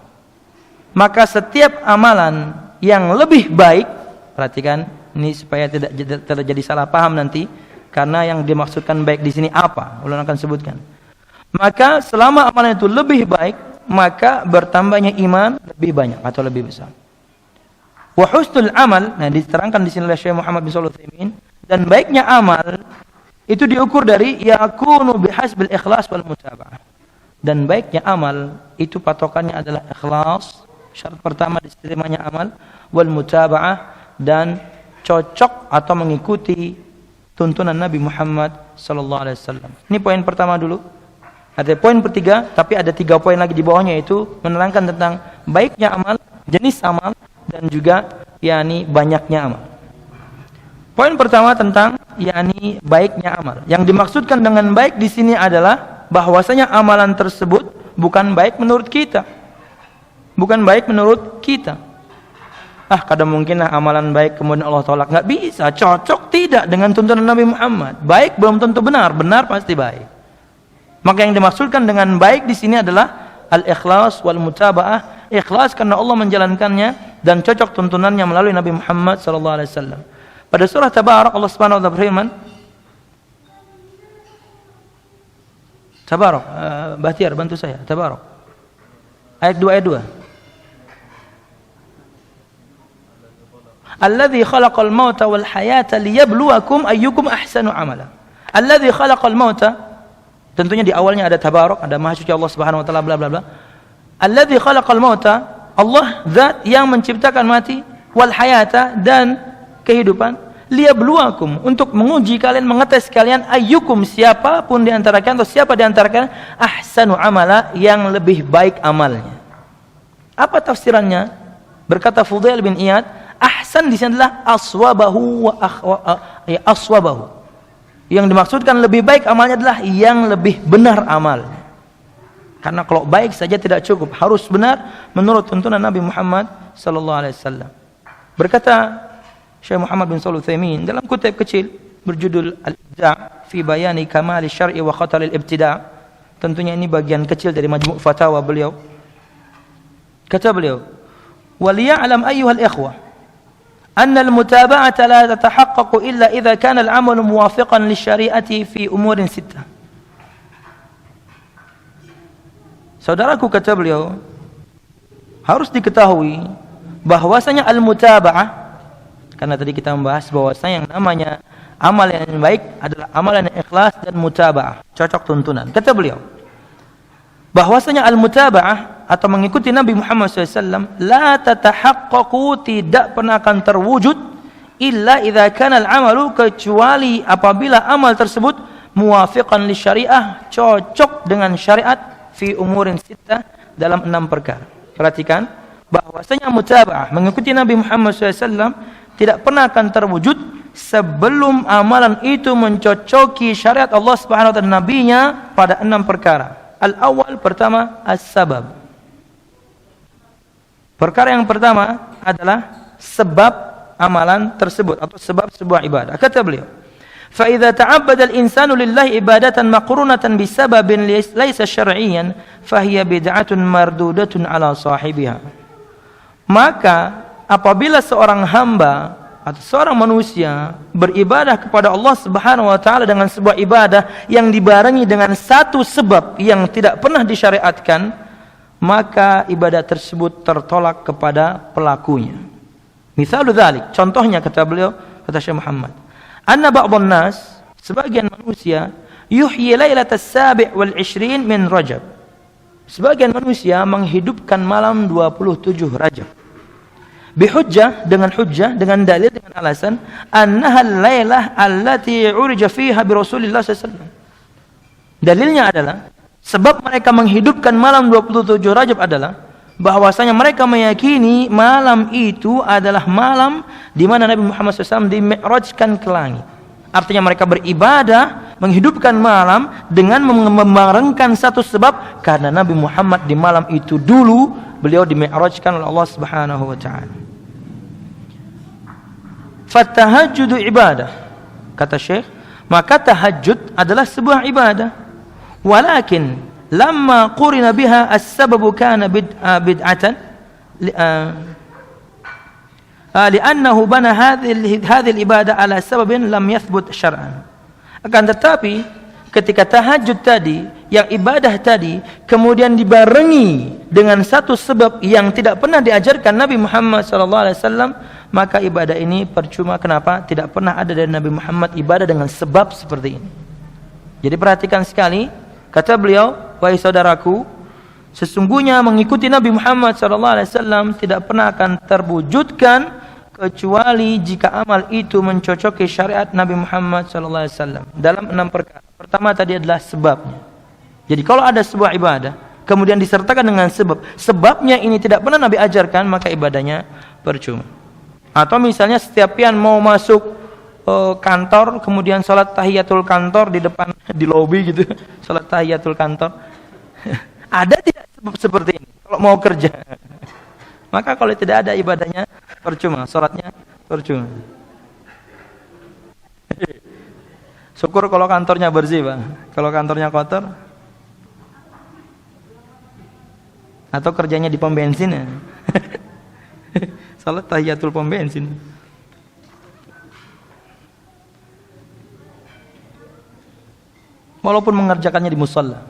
Maka setiap amalan yang lebih baik, perhatikan ini supaya tidak terjadi salah paham nanti, karena yang dimaksudkan baik di sini apa, ulun akan sebutkan. Maka selama amalan itu lebih baik, maka bertambahnya iman lebih banyak atau lebih besar. Wa husnul amal, nah diterangkan di sini oleh Syekh Muhammad bin Shalih Al-Utsaimin, dan baiknya amal itu diukur dari yakunu bihasbil ikhlas wal mutaba'ah. Dan baiknya amal itu patokannya adalah ikhlas, syarat pertama diterimanya amal, wal mutaba'ah, dan cocok atau mengikuti tuntunan Nabi Muhammad sallallahu alaihi wasallam. Ini poin pertama dulu. Ada poin ketiga, tapi ada 3 poin lagi di bawahnya, itu menerangkan tentang baiknya amal, jenis amal, dan juga yakni banyaknya amal. Poin pertama tentang yakni baiknya amal. Yang dimaksudkan dengan baik di sini adalah bahwasanya amalan tersebut bukan baik menurut kita. Bukan baik menurut kita. Kadang mungkinlah amalan baik kemudian Allah tolak. Enggak bisa, cocok tidak dengan tuntunan Nabi Muhammad. Baik belum tentu benar, benar pasti baik. Maka yang dimaksudkan dengan baik di sini adalah al-ikhlas wal mutaba'ah. Ikhlas karena Allah menjalankannya, dan cocok tuntunannya melalui Nabi Muhammad sallallahu alaihi wasallam. Pada surah Tabarak Allah Subhanahu wa taala berfirman, Tabarak, Bahtiar bantu saya, Tabarak. Ayat 2. Alladzi khalaqal mauta wal hayata liyabluwakum ayyukum ahsanu amala. Alladzi khalaqal mauta, tentunya di awalnya ada tabarak, ada maha suci Allah Subhanahu wa taala bla bla bla. Alladzi khalaqal mauta, Allah zat yang menciptakan mati, wal hayata, dan kehidupan, liyabluwakum, untuk menguji kalian, mengetes kalian, ayyukum, siapapun di antara kalian atau siapa di antara kalian, ahsanu amala, yang lebih baik amalnya. Apa tafsirannya? Berkata Fudail bin Iyad, ahsan di sini adalah aswabahu wa aswabahu. Yang dimaksudkan lebih baik amalnya adalah yang lebih benar amalnya. Karena kalau baik saja tidak cukup, harus benar menurut tuntunan Nabi Muhammad sallallahu alaihi wasallam. Berkata Syekh Muhammad bin Shalih Al-Utsaimin dalam kitab kecil berjudul Al-Ibda' fi bayani kamali syar'i wa khataril ibtida'. Tentunya ini bagian kecil dari majmu' fatwa beliau. Kata beliau, "Wa liya'lam ayyuhal ikhwah أن المتابعة لا تتحقق إلا إذا كان العمل موافقا للشريعة في أمور 6." Saudaraku, kata beliau, harus diketahui bahwasanya al-mutaba'ah, Karena tadi kita membahas bahwasanya yang namanya amal yang baik adalah amalan yang ikhlas dan mutaba'ah, cocok tuntunan. Kata beliau, bahwasanya al-mutaba'ah atau mengikuti Nabi Muhammad SAW la tatahaqqaqu, tidak pernah akan terwujud illa idza kana al-amalu, kecuali apabila amal tersebut muwafiqan li syariah, cocok dengan syariat, fi umurin sittah, dalam 6 perkara. Perhatikan bahwasanya mutaba'ah mengikuti Nabi Muhammad SAW tidak pernah akan terwujud sebelum amalan itu mencocoki syariat Allah Subhanahu wa taala dan nabinya pada 6 perkara. Al-awwal, pertama, as-sabab. Perkara yang pertama adalah sebab amalan tersebut atau sebab sebuah ibadah. Kata beliau, fa idza ta'abbada al-insanu lillahi ibadatan maqrunatan bisababin laysa syar'iyyan fa hiya bid'atun mardudatun 'ala sahibiha. Maka apabila seorang hamba atau seorang manusia beribadah kepada Allah Subhanahu wa taala dengan sebuah ibadah yang dibarengi dengan satu sebab yang tidak pernah disyariatkan, maka ibadah tersebut tertolak kepada pelakunya. Misalul dzalik, contohnya kata beliau, kata Syekh Muhammad, anna ba'dhan nas, sebagian manusia, yuhyi lailatas sabi' wal 20 min Rajab. Sebagian manusia menghidupkan malam 27 Rajab. Bihujjah, dengan hujjah, dengan dalil, dengan alasan annaha al-lailah allati urija fiha bi Rasulillah sallallahu alaihi wasallam. Dalilnya adalah sebab mereka menghidupkan malam 27 Rajab adalah bahwasanya mereka meyakini malam itu adalah malam di mana Nabi Muhammad SAW dimi'rajkan ke langit. Artinya mereka beribadah menghidupkan malam dengan membarengkan satu sebab, karena Nabi Muhammad di malam itu dulu beliau dimi'rajkan oleh Allah Subhanahu wa taala. Fatahajjudu ibadah, kata Syekh, maka tahajud adalah sebuah ibadah. Walakin lamma qurina biha as-sababu kana bid'atan li'annahu bana hadhihi al-ibadah ala sababin lam yathbut syar'an. Akan tetapi ketika tahajud tadi, yang ibadah tadi kemudian dibarengi dengan satu sebab yang tidak pernah diajarkan Nabi Muhammad SAW, maka ibadah ini percuma. Kenapa? Tidak pernah ada dari Nabi Muhammad ibadah dengan sebab seperti ini. Jadi perhatikan sekali, kata beliau, wahai saudaraku, sesungguhnya mengikuti Nabi Muhammad SAW tidak pernah akan terwujudkan kecuali jika amal itu mencocoki syariat Nabi Muhammad SAW dalam 6 perkara. Pertama tadi adalah sebabnya. Jadi kalau ada sebuah ibadah kemudian disertakan dengan sebab, sebabnya ini tidak pernah Nabi ajarkan, maka ibadahnya percuma. Atau misalnya setiap pian mau masuk kantor, kemudian sholat tahiyatul kantor di depan, di lobi gitu, sholat tahiyatul kantor. Ada tidak sebab seperti ini kalau mau kerja? Maka kalau tidak ada, ibadahnya percuma, sholatnya percuma. Syukur kalau kantornya bersih, Pak. Kalau kantornya kotor atau kerjanya di pom bensin ya. Salat tahiyatul pom bensin. Walaupun mengerjakannya di musalla.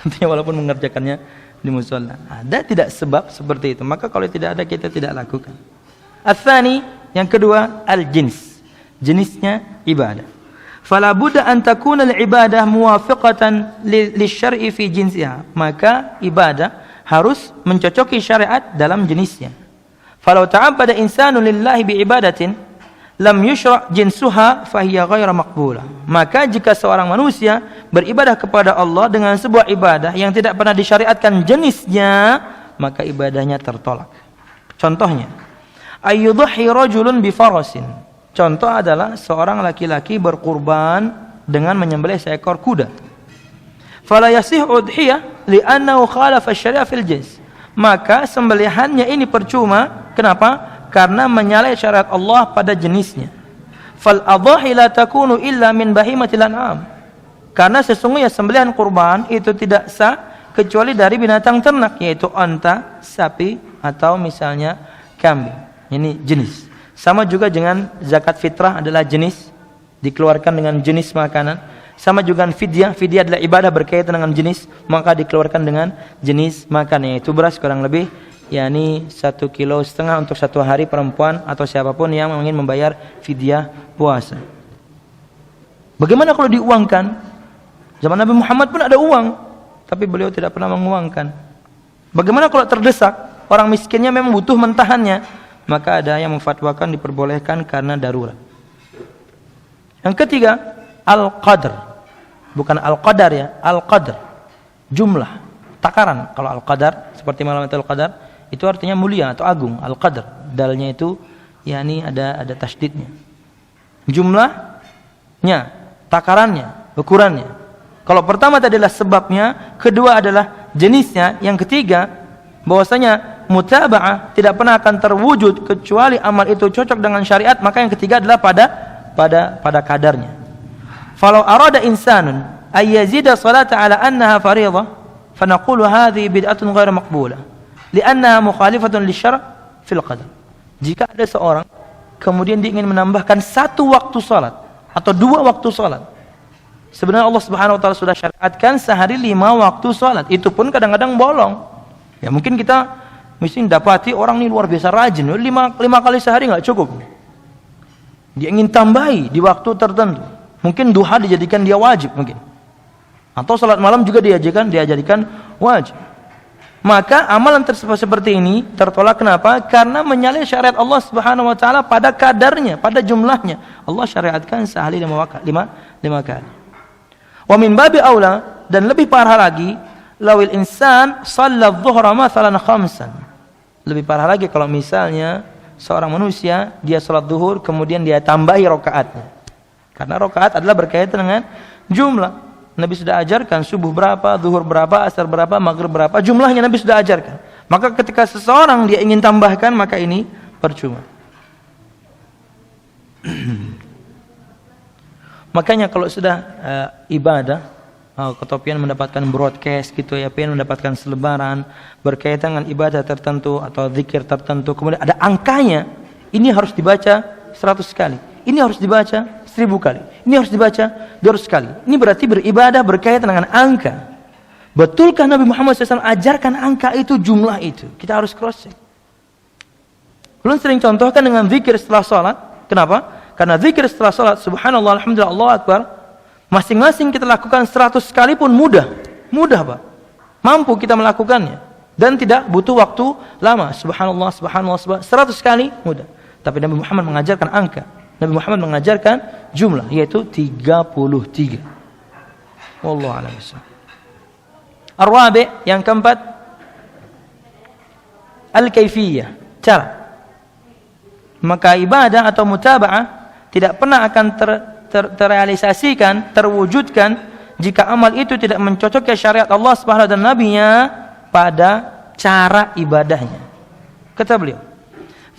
Tentunya walaupun mengerjakannya di musalla. Ada tidak sebab seperti itu? Maka kalau tidak ada, kita tidak lakukan. Ats-tsani, yang kedua, al-jins. Jenisnya ibadah. Fala budda an takuna al-ibadah muwafiqatan lisyar'i fi jinsiha. Maka ibadah harus mencocoki syariat dalam jenisnya. Falau ta'abbada insanu lillahi biibadatin lam yushra' jinsuha fahiya ghairu maqbulah. Maka jika seorang manusia beribadah kepada Allah dengan sebuah ibadah yang tidak pernah disyariatkan jenisnya, maka ibadahnya tertolak. Contohnya, ayyudhi rajulun bi farasin. Contoh adalah seorang laki-laki berkurban dengan menyembelih seekor kuda. Fala yasih udhiyah li'annahu khalafa asy-syari'a fil jins. Maka sembelihannya ini percuma. Kenapa? Karena menyalahi syariat Allah pada jenisnya. Fal adhahi la takunu illa min bahimatil an'am. Karena sesungguhnya sembelihan kurban itu tidak sah kecuali dari binatang ternak, yaitu onta, sapi, atau misalnya kambing. Ini jenis. Sama juga dengan zakat fitrah adalah jenis, dikeluarkan dengan jenis makanan. Sama juga fidyah, fidyah adalah ibadah berkaitan dengan jenis, maka dikeluarkan dengan jenis makanan, yaitu beras kurang lebih yakni 1,5 kilo untuk 1 hari perempuan atau siapapun yang ingin membayar fidyah puasa. Bagaimana kalau diuangkan? Zaman Nabi Muhammad pun ada uang, tapi beliau tidak pernah menguangkan. Bagaimana kalau terdesak? Orang miskinnya memang butuh mentahannya, maka ada yang memfatwakan diperbolehkan karena darurat. Yang ketiga, al-qadr. Bukan al-qadar ya, al-qadr. Jumlah, takaran. Kalau al-qadar seperti Lailatul Qadar itu artinya mulia atau agung. Al-qadr, dalnya itu yakni ada tasydidnya. Jumlahnya, takarannya, ukurannya. Kalau pertama tadi adalah sebabnya, kedua adalah jenisnya, yang ketiga bahwasanya mutaba'ah tidak pernah akan terwujud kecuali amal itu cocok dengan syariat, maka yang ketiga adalah pada kadarnya. Falau arada insanun ay yazida salata ala annaha fariidhah fanaqulu hadhihi bid'atun ghairu maqbulah li'annaha mukhalifatun lisyara' fil qadar. Jika ada seorang kemudian dia ingin menambahkan 1 waktu salat atau 2 waktu salat, sebenarnya Allah Subhanahu wa taala sudah syariatkan sehari 5 waktu salat, itu pun kadang-kadang bolong. Ya mungkin kita mesti dapati orang ini luar biasa rajin, 5 kali sehari enggak cukup. Dia ingin tambahi di waktu tertentu. Mungkin duha dijadikan dia wajib mungkin. Atau salat malam juga dijadikan wajib. Maka amalan tersebut seperti ini tertolak. Kenapa? Karena menyalahi syariat Allah Subhanahu wa taala pada kadarnya, pada jumlahnya. Allah syariatkan sehari 5 kali. Wa min babi aula, dan lebih parah lagi, lawil insan shalla adh-dhuhra mathalan khamsan. Lebih parah lagi kalau misalnya seorang manusia dia salat zuhur kemudian dia tambahi rakaatnya. Karena rakaat adalah berkaitan dengan jumlah. Nabi sudah ajarkan subuh berapa, zuhur berapa, asar berapa, maghrib berapa, jumlahnya Nabi sudah ajarkan. Maka ketika seseorang dia ingin tambahkan, maka ini percuma. Makanya kalau sudah ibadah, ketopian mendapatkan broadcast gitu ya, pengen mendapatkan selebaran berkaitan dengan ibadah tertentu atau zikir tertentu, kemudian ada angkanya, ini harus dibaca 100 kali, ini harus dibaca 1000 kali, ini harus dibaca 200 kali. Ini berarti beribadah berkaitan dengan angka. Betulkah Nabi Muhammad SAW ajarkan angka itu, jumlah itu? Kita harus cross check. Belum sering contohkan dengan zikir setelah sholat. Kenapa? Karena zikir setelah sholat, subhanallah, alhamdulillah, Allahu akbar, masing-masing kita lakukan 100 kali pun mudah Pak. Mampu kita melakukannya dan tidak butuh waktu lama. Subhanallah, subhanallah, 100 kali mudah. Tapi Nabi Muhammad mengajarkan angka. Nabi Muhammad mengajarkan jumlah, yaitu 33. Wallahu a'lam bishawab. Ar-rabi', yang keempat, al-kaifiyah, cara. Maka ibadah atau mutaba'ah tidak pernah akan terrealisasikan, terwujudkan jika amal itu tidak mencocokkan syariat Allah Subhanahu dan Nabi-Nya pada cara ibadahnya. Kata beliau,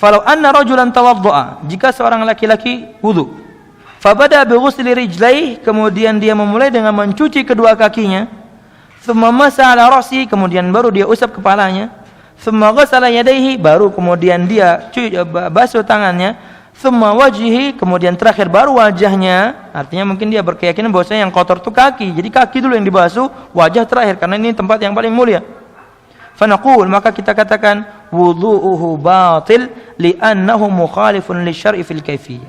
"Falau anna rajulan tawaddu'a," jika seorang laki-laki wudu, "fabada bi ghusli rijlaihi," kemudian dia memulai dengan mencuci kedua kakinya, "tsumma masaha 'ala ra'sihi," kemudian baru dia usap kepalanya, "tsumma ghassala yadayhi," baru kemudian dia basuh tangannya, "tsumma wajhihi," kemudian terakhir baru wajahnya. Artinya mungkin dia berkeyakinan bahwasanya yang kotor itu kaki, jadi kaki dulu yang dibasuh, wajah terakhir karena ini tempat yang paling mulia. Fanaqul, maka kita katakan wudhu'uhu batil li'annahu mukhalifun lisyar'i fil kaifiyah.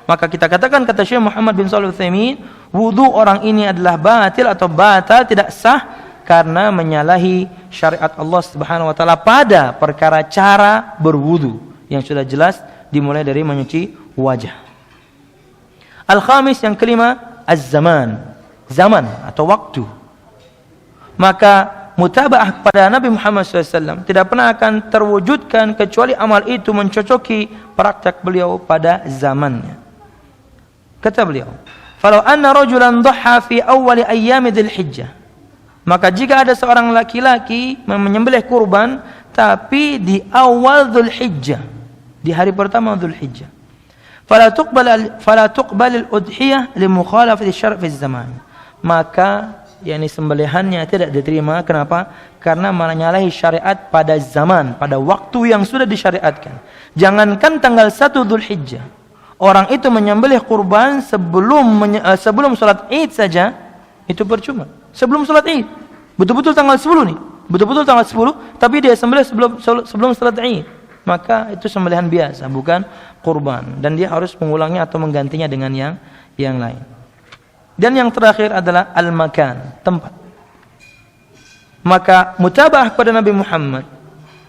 Maka kita katakan, kata Syekh Muhammad bin Shalih Al-Utsaimin, wudhu orang ini adalah batil atau batal, tidak sah karena menyalahi syariat Allah Subhanahu wa taala pada perkara cara berwudu yang sudah jelas dimulai dari mencuci wajah. Al-khamis, yang kelima, az-zaman, zaman atau waktu. Maka mutaba'ah kepada Nabi Muhammad SAW tidak pernah akan terwujudkan kecuali amal itu mencocoki praktek beliau pada zamannya. Kata beliau, "Falau anna rajulan dhaha fi awwali ayyami dzulhijjah," maka jika ada seorang laki-laki menyembelih kurban tapi di awal Dzulhijjah, di hari pertama Dzulhijjah, fala tuqbal al-udhiyah li mukhalafati syar' fi zaman, maka yakni sembelihannya tidak diterima. Kenapa? Karena menyalahi syariat pada zaman, pada waktu yang sudah disyariatkan. Jangankan tanggal 1 Dzulhijjah, orang itu menyembelih kurban sebelum salat Id saja itu percuma. Sebelum salat Id, betul-betul tanggal 10 nih, betul-betul tanggal 10, tapi dia sembelih sebelum salat Id, maka itu sembelihan biasa, bukan kurban, dan dia harus mengulangnya atau menggantinya dengan yang lain. Dan yang terakhir adalah al-makan, tempat. Maka mutabah kepada Nabi Muhammad,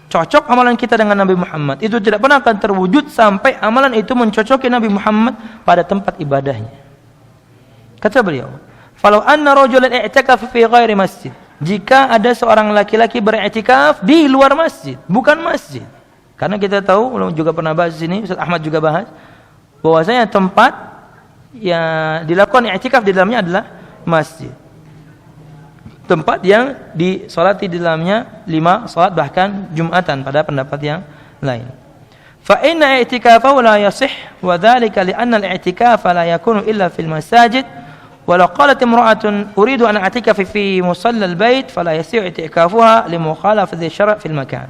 cocok amalan kita dengan Nabi Muhammad, itu tidak pernah akan terwujud sampai amalan itu mencocoki Nabi Muhammad pada tempat ibadahnya. Kata beliau, "Falau anna rajulan i'takafa fi ghairi masjid." Jika ada seorang laki-laki beriktikaf di luar masjid, bukan masjid. Karena kita tahu, juga pernah bahas di sini, Ustaz Ahmad juga bahas, bahwasanya tempat yang dilakukan i'tikaf di dalamnya adalah masjid. Tempat yang disolati di dalamnya 5 salat bahkan Jumatan pada pendapat yang lain. Fa inna i'tikafahu la yasih wa dzalika li anna al-i'tikafa la yakunu illa fil masajid wa law qalat imra'atun uridu an a'tikafa fi musalla al-bait fala yasih i'tikafuha li mukhalafati syara' fil makan.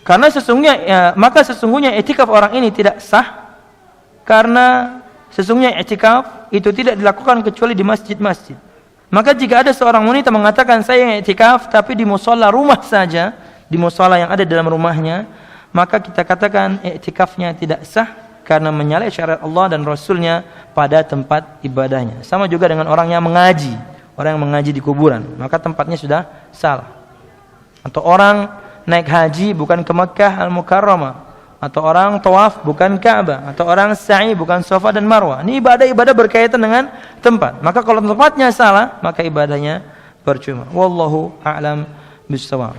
Karena sesungguhnya i'tikaf orang ini tidak sah, karena sesungguhnya i'tikaf itu tidak dilakukan kecuali di masjid-masjid. Maka jika ada seorang wanita mengatakan saya i'tikaf tapi di musalla rumah saja, di musalla yang ada dalam rumahnya, maka kita katakan i'tikafnya tidak sah karena menyalahi syariat Allah dan Rasulnya pada tempat ibadahnya. Sama juga dengan orang yang mengaji di kuburan, maka tempatnya sudah salah. Atau orang naik haji bukan ke Makkah Al-Mukarramah, atau orang tawaf bukan Ka'bah, atau orang sa'i bukan Safa dan Marwah. Ini ibadah-ibadah berkaitan dengan tempat. Maka kalau tempatnya salah, maka ibadahnya percuma. Wallahu a'lam bishawab.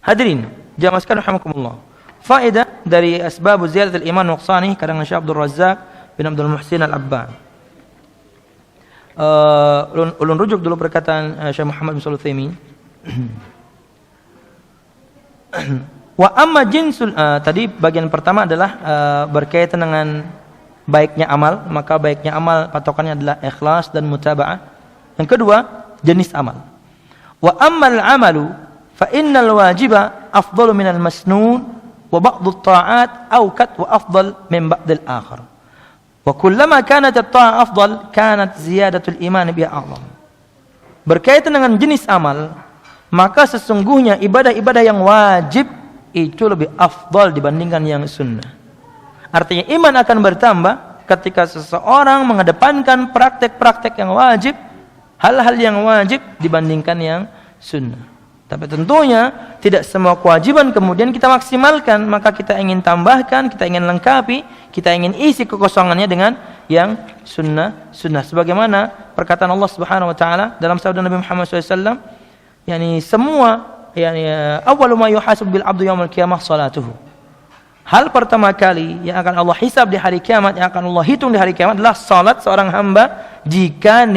Hadirin, jamaah sekalian rahimakumullah. Faedah dari asbab ziyadatul iman nuqsani karangan Syekh Abdul Razzaq bin Abdul Muhsin Al-Abbad. Ulun rujuk dulu perkataan Syekh Muhammad bin Shalih Al-Utsaimin. Wa amma jinsul, tadi bagian pertama adalah berkaitan dengan baiknya amal, maka baiknya amal patokannya adalah ikhlas dan mutaba'ah. Yang kedua, jenis amal. Wa ammal amalu fa innal wajiba afdalu minal masnun wa ba'dhu at-ta'at awqat wa afdal min ba'dil akhar. Wa kullama kanat at-ta'ah afdal kanat ziyadatul iman biha a'zam. Berkaitan dengan jenis amal, maka sesungguhnya ibadah-ibadah yang wajib itu lebih afdal dibandingkan yang sunnah. Artinya iman akan bertambah ketika seseorang mengedepankan praktek-praktek yang wajib, hal-hal yang wajib dibandingkan yang sunnah. Tapi tentunya tidak semua kewajiban kemudian kita maksimalkan, maka kita ingin tambahkan, kita ingin lengkapi, kita ingin isi kekosongannya dengan yang sunnah. Sebagaimana perkataan Allah Subhanahu wa taala dalam sabda Nabi Muhammad SAW, yakni semua awwalu ma yuhasabu bil 'abdu yaumil qiyamah salatuhu. Hal pertama kali yang akan Allah hisab di hari kiamat, yang akan Allah hitung di hari kiamat adalah salat seorang hamba jika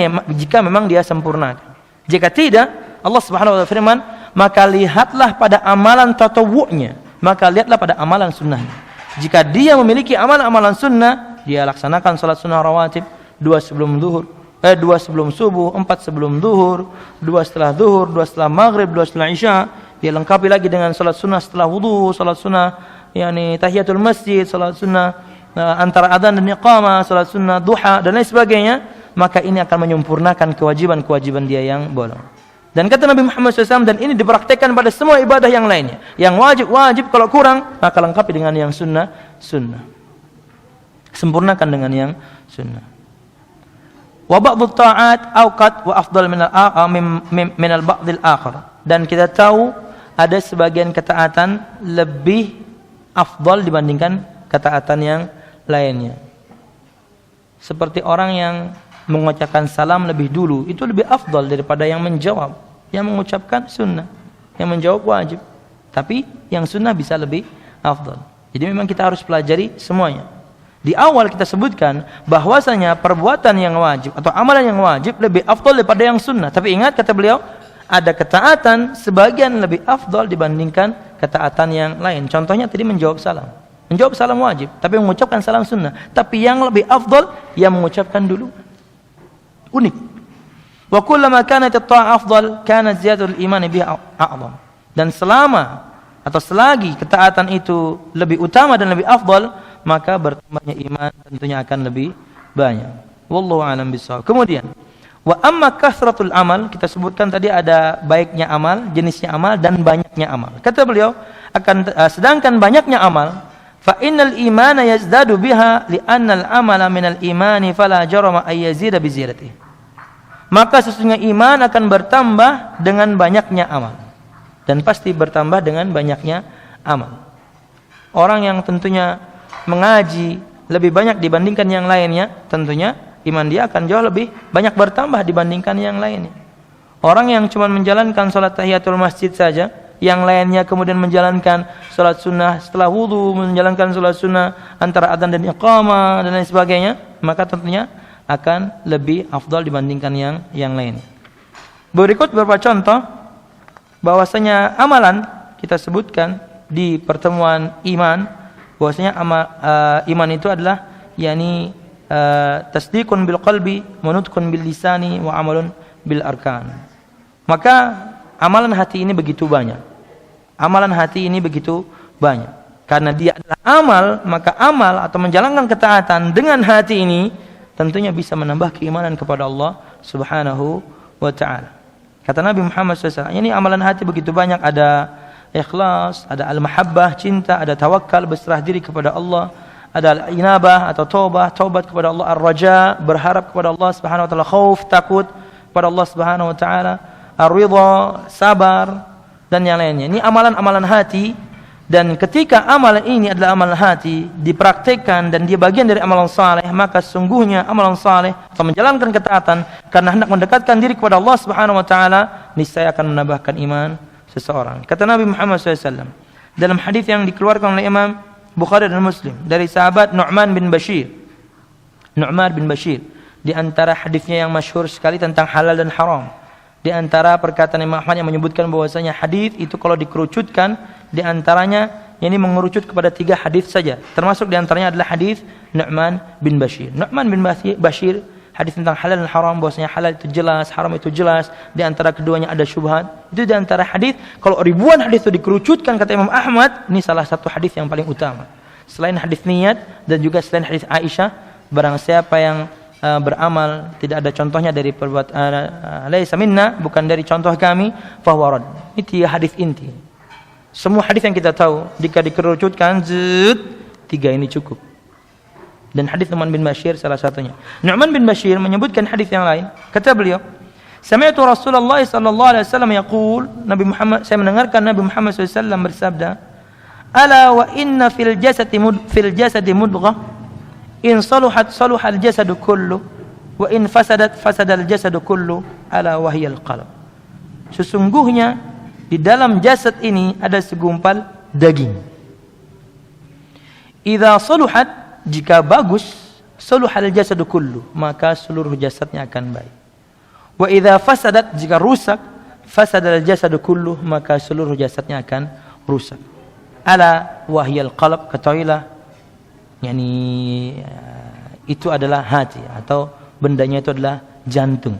memang dia sempurnakan. Jika tidak, Allah Subhanahu wa taala firman, maka lihatlah pada amalan tatawu'nya, maka lihatlah pada amalan sunnahnya. Jika dia memiliki amalan-amalan sunnah, dia laksanakan salat sunnah rawatib 2 sebelum zuhur, 2 sebelum subuh, 4 sebelum zuhur, 2 setelah zuhur, 2 setelah maghrib, 2 setelah isya. Dia lengkapi lagi dengan salat sunnah setelah wudu, salat sunnah yakni tahiyatul masjid, salat sunnah antara adzan dan iqamah, salat sunnah duha dan lain sebagainya. Maka ini akan menyempurnakan kewajiban-kewajiban dia yang bolong. Dan kata Nabi Muhammad SAW, dan ini dipraktekkan pada semua ibadah yang lainnya. Yang wajib, kalau kurang maka lengkapi dengan yang sunnah. Sempurnakan dengan yang sunnah. Wa ba'dhu ta'at awqat wa afdal min al-ba'dil akhar. Dan kita tahu ada sebagian ketaatan lebih afdal dibandingkan ketaatan yang lainnya. Seperti orang yang mengucapkan salam lebih dulu, itu lebih afdal daripada yang menjawab, yang mengucapkan sunnah, yang menjawab wajib. Tapi yang sunnah bisa lebih afdal. Jadi memang kita harus pelajari semuanya. Di awal kita sebutkan bahwasanya perbuatan yang wajib atau amalan yang wajib lebih afdal daripada yang sunnah. Tapi ingat kata beliau, ada ketaatan sebagian lebih afdal dibandingkan ketaatan yang lain. Contohnya tadi menjawab salam. Menjawab salam wajib, tapi mengucapkan salam sunnah. Tapi yang lebih afdal yang mengucapkan dulu. Unik. Wa kullama kanat at-ta'ah afdal kanat ziyadatul iman biha a'zam. Dan selama atau selagi ketaatan itu lebih utama dan lebih afdal, maka bertambahnya iman tentunya akan lebih banyak. Wallahu a'lam bishawab. Kemudian, Wa amma kasratul amal, kita sebutkan tadi ada baiknya amal, jenisnya amal dan banyaknya amal. Kata beliau, sedangkan banyaknya amal, fa innal imana yazdadu biha li'anna al-amala minal imani fala jarama ay yazida bi ziyadatihi. Maka sesungguhnya iman akan bertambah dengan banyaknya amal. Dan pasti bertambah dengan banyaknya amal. Orang yang tentunya mengaji lebih banyak dibandingkan yang lainnya, tentunya iman dia akan jauh lebih banyak bertambah dibandingkan yang lainnya. Orang yang cuma menjalankan salat tahiyatul masjid saja, yang lainnya kemudian menjalankan salat sunnah setelah wudu, menjalankan salat sunnah antara adzan dan iqamah dan lain sebagainya, maka tentunya akan lebih afdal dibandingkan yang lainnya. Berikut beberapa contoh bahwasanya amalan kita sebutkan di pertemuan iman, bahwasanya iman itu adalah yakni tasdiqun bil qalbi, manutqun bil lisani wa amalun bil arkan. Maka amalan hati ini begitu banyak. Amalan hati ini begitu banyak. Karena dia adalah amal, maka amal atau menjalankan ketaatan dengan hati ini tentunya bisa menambah keimanan kepada Allah Subhanahu wa taala. Kata Nabi Muhammad SAW, ini amalan hati begitu banyak, ada ikhlas, ada al-mahabbah, cinta, ada tawakal, berserah diri kepada Allah, ada inabah atau taubat kepada Allah, ar-raja, berharap kepada Allah Subhanahu wa taala, khauf, takut kepada Allah Subhanahu wa taala, ar-ridha, sabar dan yang lainnya. Ini amalan-amalan hati, dan ketika amalan ini adalah amalan hati dipraktikkan dan dia bagian dari amalan saleh, maka sungguhnya amalan saleh atau menjalankan ketaatan karena hendak mendekatkan diri kepada Allah Subhanahu wa taala, niscaya akan menambahkan iman seseorang. Kata Nabi Muhammad SAW dalam hadis yang dikeluarkan oleh Imam Bukhari dan Muslim dari sahabat Nu'man bin Bashir. Nu'man bin Bashir, di antara hadisnya yang masyhur sekali tentang halal dan haram. Di antara perkataan Imam Ahmad yang menyebutkan bahwasanya hadis itu kalau dikerucutkan, di antaranya ini mengerucut kepada 3 hadis saja. Termasuk di antaranya adalah hadis Nu'man bin Bashir. Nu'man bin Bashir, hadis tentang halal dan haram, bahwasanya halal itu jelas, haram itu jelas, di antara keduanya ada syubhat. Itu di antara hadis, kalau ribuan hadis itu dikerucutkan kata Imam Ahmad, ini salah satu hadis yang paling utama. Selain hadis niat dan juga selain hadis Aisyah, barang siapa yang beramal tidak ada contohnya dari perbuatan laisa minna, bukan dari contoh kami, fahuwa rad. Ini 3 hadis inti. Semua hadis yang kita tahu jika dikerucutkan 3 ini cukup. Dan hadis Nu'man bin Bashir salah satunya. Nu'man bin Bashir menyebutkan hadis yang lain. Kata beliau, sami'tu Rasulullah sallallahu alaihi wasallam yaqul, saya mendengarkan Nabi Muhammad SAW bersabda, ala wa inna fil jasadi mudghah, in saluhat saluhal jasadu kullu, wa in fasadat fasadal jasadu kullu, ala wahyal qalb. Sesungguhnya di dalam jasad ini ada segumpal daging. Idza saluhat, jika bagus, saluhal jasadu kullu, maka seluruh jasadnya akan baik. Wa idza fasadat, jika rusak, fasadal jasadu kullu, maka seluruh jasadnya akan rusak. Ala wahyal qalb, ketahuilah, yakni itu adalah hati, atau bendanya itu adalah jantung.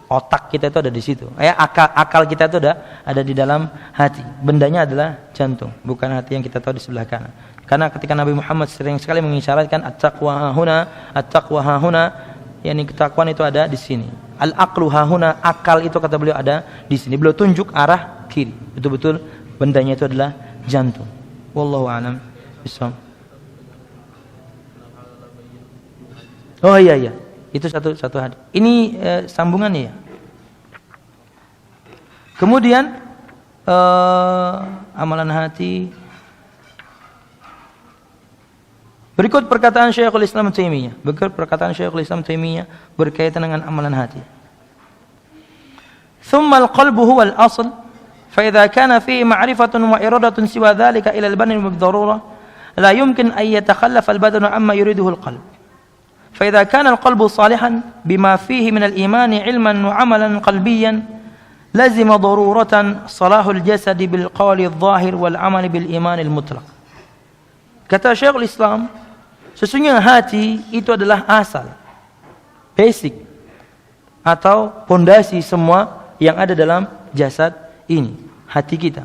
Otak kita itu ada di situ. Akal kita itu ada di dalam hati. Bendanya adalah jantung, bukan hati yang kita tahu di sebelah kanan. Karena ketika Nabi Muhammad sering sekali mengisyaratkan at-taqwa hahuna, yakni ketakwaan itu ada di sini. Al-aqlu hahuna, akal itu kata beliau ada di sini. Beliau tunjuk arah kiri. Betul-betul bendanya itu adalah jantung. Wallahu a'lam bishawab. Oh iya, itu satu hadis. Ini sambungannya ya. Kemudian amalan hati. Berikut perkataan Syekhul Islam Taimiyah. Berkaitan dengan amalan hati. Thumma al-qalbu huwa al-asl, fa idza kana fihi ma'rifatun wa iradatun siwa dhalika ila al-badan bi-darurah, la yumkin an yatakhallafa al-badanu amma yuriduhu al-qalb. فإذا كان القلب صالحا بما فيه من الإيمان علما وعملا قلبيا لزم ضرورة صلاح الجسد بالقول الظاهر والعمل بالإيمان المطلق. Kata Syekhul Islam, sesungguhnya hati itu adalah asal, basic atau pondasi semua yang ada dalam jasad ini, hati kita.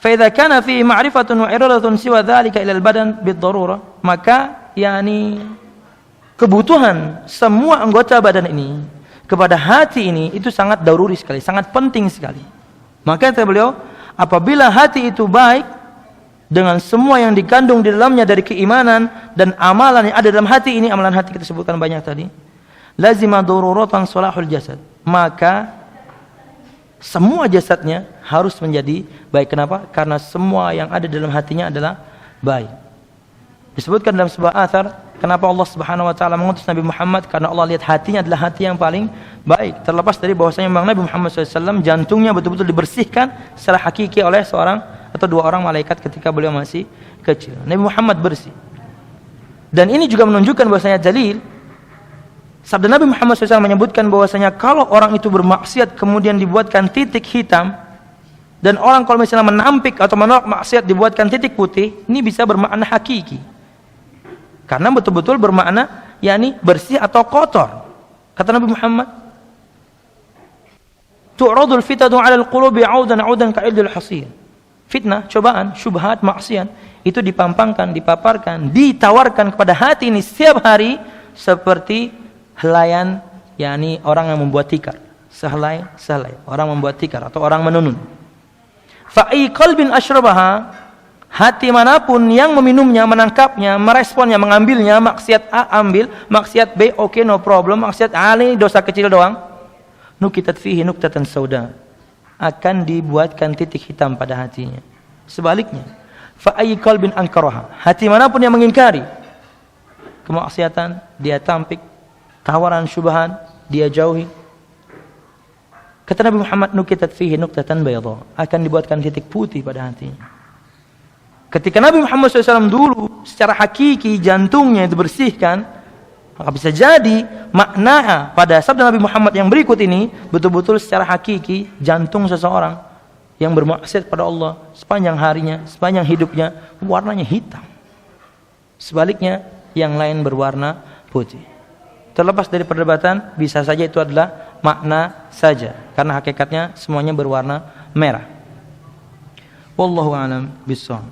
فإذا كان فيه معرفة وإرادة سوى ذلك إلى البدن بالضرورة, maka yakni kebutuhan semua anggota badan ini, kepada hati ini itu sangat daruri sekali, sangat penting sekali. Maka kata beliau, apabila hati itu baik dengan semua yang dikandung di dalamnya dari keimanan dan amalan yang ada dalam hati ini, amalan hati kita sebutkan banyak tadi, lazima daruratan salahul jasad, maka semua jasadnya harus menjadi baik. Kenapa? Karena semua yang ada dalam hatinya adalah baik. Disebutkan dalam sebuah athar, kenapa Allah Subhanahu wa taala mengutus Nabi Muhammad? Karena Allah lihat hatinya adalah hati yang paling baik. Terlepas dari bahwasanya memang Nabi Muhammad SAW jantungnya betul-betul dibersihkan secara hakiki oleh seorang atau dua orang malaikat ketika beliau masih kecil. Nabi Muhammad bersih. Dan ini juga menunjukkan bahwasanya dalil sabda Nabi Muhammad SAW menyebutkan bahwasanya kalau orang itu bermaksiat kemudian dibuatkan titik hitam, dan orang kalau misalnya menampik atau menolak maksiat dibuatkan titik putih, ini bisa bermakna hakiki. Karena betul-betul bermakna yakni bersih atau kotor. Kata Nabi Muhammad, tu'radul fitatu 'alal qulubi 'audan ka'idil hasir. Fitnah, cobaan, syubhat, maksiat itu dipampangkan, dipaparkan, ditawarkan kepada hati ini setiap hari seperti helaian, yakni orang yang membuat tikar. Sehelai orang membuat tikar atau orang menunun. Fa'i qalbin asyrabaha, hati manapun yang meminumnya, menangkapnya, meresponnya, mengambilnya, maksiat A ambil, maksiat B oke, no problem, maksiat A ini dosa kecil doang, nukitat fihi nuktatan sauda, akan dibuatkan titik hitam pada hatinya. Sebaliknya, fa'i qalbin ankaraha, hati manapun yang mengingkari kemaksiatan, dia tampik, tawaran syubhan dia jauhi. Kata Nabi Muhammad, nukitat fihi nuktatan bayadha, akan dibuatkan titik putih pada hatinya. Ketika Nabi Muhammad SAW dulu secara hakiki jantungnya dibersihkan, maka bisa jadi makna pada sabda Nabi Muhammad yang berikut ini betul-betul secara hakiki jantung seseorang yang bermaksiat pada Allah sepanjang harinya, sepanjang hidupnya warnanya hitam. Sebaliknya yang lain berwarna putih. Terlepas dari perdebatan, bisa saja itu adalah makna saja, karena hakikatnya semuanya berwarna merah. Wallahu a'lam bishawab.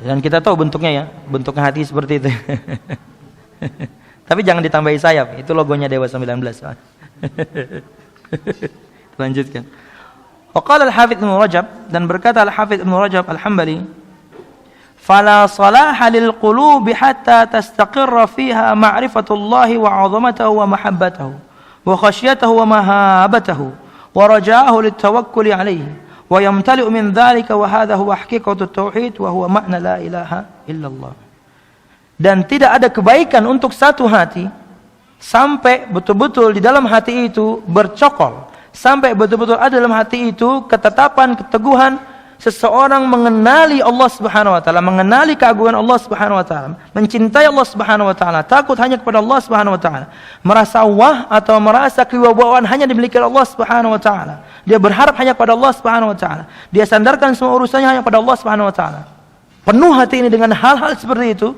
Dan kita tahu bentuknya ya, bentuk hati seperti itu. Tapi jangan ditambahi sayap, itu logonya Dewa 19. Lanjutkan. Waqala al-Hafidz Ibnu Rajab, dan berkata al-Hafidz Ibnu Rajab al-Hambali, fala salaha lil qulubi hatta tastaqirra fiha ma'rifatullahi wa 'azamatahu wa mahabbatahu wa khasyatahu wa mahabatahu wa raja'ahu lit tawakkuli 'alaihi wa yamtali'u min dhalika wa hadha huwa haqiqatut tauhid wa huwa ma'na la ilaha illallah. Dan tidak ada kebaikan untuk satu hati sampai betul-betul di dalam hati itu bercokol, sampai betul-betul ada dalam hati itu ketetapan, keteguhan seseorang mengenali Allah Subhanahu wa taala, mengenali keagungan Allah Subhanahu wa taala, mencintai Allah Subhanahu wa taala, takut hanya kepada Allah Subhanahu wa taala, merasa wah atau merasa kewibawaan hanya dimiliki Allah Subhanahu wa taala. Dia berharap hanya kepada Allah Subhanahu wa taala. Dia sandarkan semua urusannya hanya pada Allah Subhanahu wa taala. Penuh hati ini dengan hal-hal seperti itu,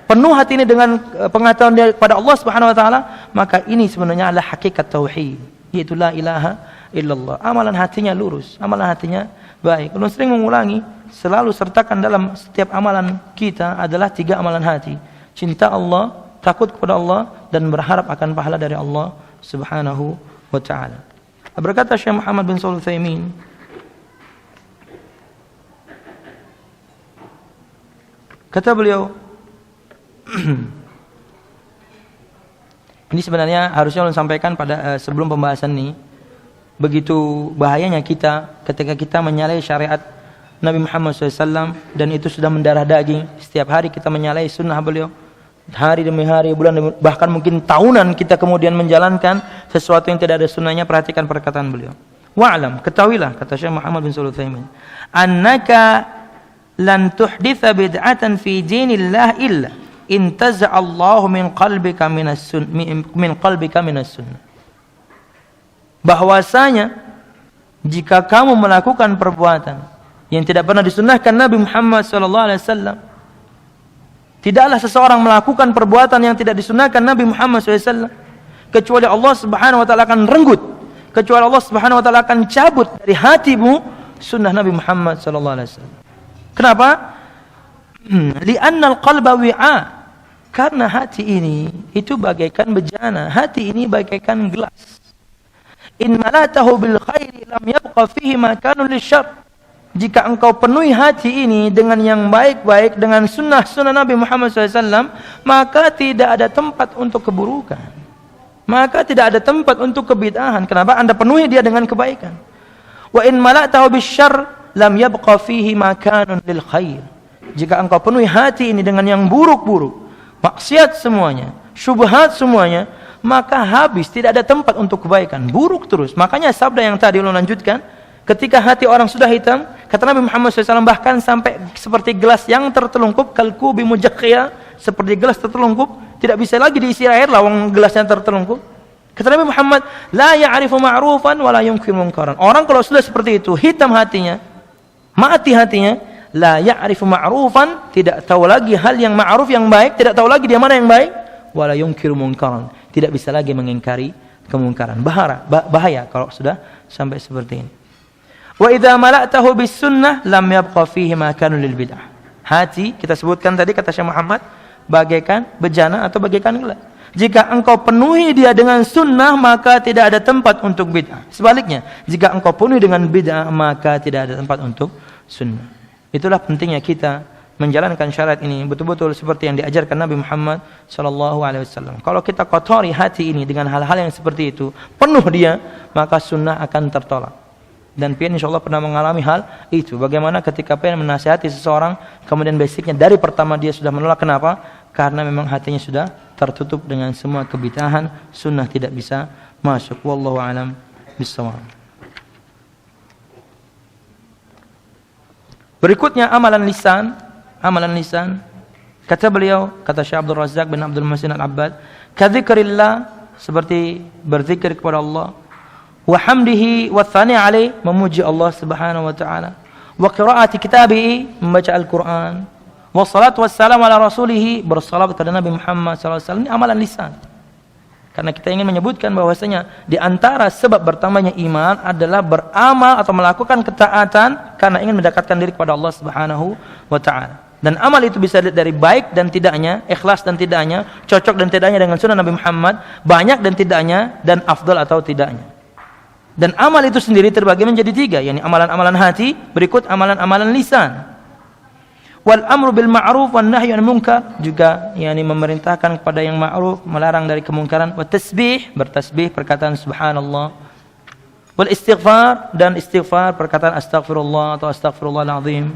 penuh hati ini dengan pengetahuan dia kepada Allah Subhanahu wa taala, maka ini sebenarnya adalah hakikat tauhid, yaitu la ilaha illallah. Amalan hatinya lurus, amalan hatinya baik. Ulun sering mengulangi, selalu sertakan dalam setiap amalan kita adalah 3 amalan hati. Cinta Allah, takut kepada Allah, dan berharap akan pahala dari Allah Subhanahu wa ta'ala. Berkata Syekh Muhammad bin Shalih Al-Utsaimin, kata beliau, ini sebenarnya harusnya ulun sampaikan pada sebelum pembahasan ini. Begitu bahayanya kita ketika kita menyalahi syariat Nabi Muhammad SAW, dan itu sudah mendarah daging. Setiap hari kita menyalahi sunnah beliau, hari demi hari, bulan demi, bahkan mungkin tahunan kita kemudian menjalankan sesuatu yang tidak ada sunnahnya. Perhatikan perkataan beliau. Wa'lam, ketahuilah, kata Syekh Muhammad bin Shalih Al-Utsaimin, annaka lan tuhditha bid'atan fi dinillah illa intaza'allahu min qalbika minas sunnah. Bahwasanya jika kamu melakukan perbuatan yang tidak pernah disunnahkan Nabi Muhammad SAW, tidaklah seseorang melakukan perbuatan yang tidak disunnahkan Nabi Muhammad SAW kecuali Allah Subhanahu wa taala akan renggut, kecuali Allah Subhanahu wa taala akan cabut dari hatimu sunnah Nabi Muhammad SAW. Kenapa? Li'anna al-qalba wi'a, Karena hati ini itu bagaikan bejana, hati ini bagaikan gelas. In malatahu bil khairi lam yabqa fihi makanun lisyarr. Jika engkau penuhi hati ini dengan yang baik-baik, dengan sunnah-sunnah Nabi Muhammad SAW, maka tidak ada tempat untuk keburukan. Maka tidak ada tempat untuk kebid'ahan. Kenapa? Anda penuhi dia dengan kebaikan. Wa in mala'tahu bisyarr lam yabqa fihi makanun lil khair. Jika engkau penuhi hati ini dengan yang buruk-buruk, maksiat semuanya, syubhat semuanya, maka habis, tidak ada tempat untuk kebaikan. Buruk terus. Makanya sabda yang tadi ulun lanjutkan, ketika hati orang sudah hitam, kata Nabi Muhammad SAW, bahkan sampai seperti gelas yang tertelungkup, kalkubi mujakhia, seperti gelas tertelungkup, tidak bisa lagi diisi air, lawang gelasnya tertelungkup. Kata Nabi Muhammad, la ya'rifu ma'rufan wa la yunkir munkaran. Orang kalau sudah seperti itu, hitam hatinya, mati hatinya, la ya'rifu ma'rufan, tidak tahu lagi hal yang ma'ruf, yang baik, tidak tahu lagi dia mana yang baik, wa la yunkir munkaran, tidak bisa lagi mengingkari kemungkaran. Bahaya kalau sudah sampai seperti ini. Wa idza mala'tahu bis sunnah lam yabqa fihi makanun lil bid'ah. Hati kita sebutkan tadi kata Syekh Muhammad bagaikan bejana atau bagaikan gelas. Jika engkau penuhi dia dengan sunnah, maka tidak ada tempat untuk bid'ah. Sebaliknya, jika engkau penuhi dengan bid'ah, maka tidak ada tempat untuk sunnah. Itulah pentingnya kita menjalankan syariat ini betul-betul seperti yang diajarkan Nabi Muhammad SAW. Kalau kita kotori hati ini dengan hal-hal yang seperti itu, penuh dia, maka sunnah akan tertolak. Dan pian insya Allah pernah mengalami hal itu. Bagaimana ketika pian menasihati seseorang, kemudian basicnya dari pertama dia sudah menolak. Kenapa? Karena memang hatinya sudah tertutup dengan semua kebid'ahan, sunnah tidak bisa masuk. Wallahu a'lam bishawab. Berikutnya amalan lisan. Amalan lisan. Kata beliau, kata Syekh Abdul Razak bin Abdul Muhsin Al-Abbad, kadzikrillah, seperti berzikir kepada Allah, wa hamdihi wa thani alaih, memuji Allah Subhanahu wa taala, wa qiraati kitabihi, membaca Al-Qur'an, wa salatu wassalamu ala rasulih, bersalat kepada Nabi Muhammad sallallahu alaihi wasallam. Ini amalan lisan. Karena kita ingin menyebutkan bahwasanya di antara sebab bertambahnya iman adalah beramal atau melakukan ketaatan karena ingin mendekatkan diri kepada Allah Subhanahu wa taala. Dan amal itu bisa dari baik dan tidaknya, ikhlas dan tidaknya, cocok dan tidaknya dengan sunnah Nabi Muhammad, banyak dan tidaknya, dan afdal atau tidaknya. Dan amal itu sendiri terbagi menjadi tiga, yakni amalan-amalan hati, berikut amalan-amalan lisan. Wal amru bil ma'ruf wan nahyu 'anil munkar, juga yakni memerintahkan kepada yang ma'ruf, melarang dari kemungkaran. Wa tasbih, bertasbih, perkataan subhanallah. Wal istighfar, dan istighfar, perkataan astaghfirullah atau astaghfirullahal azim.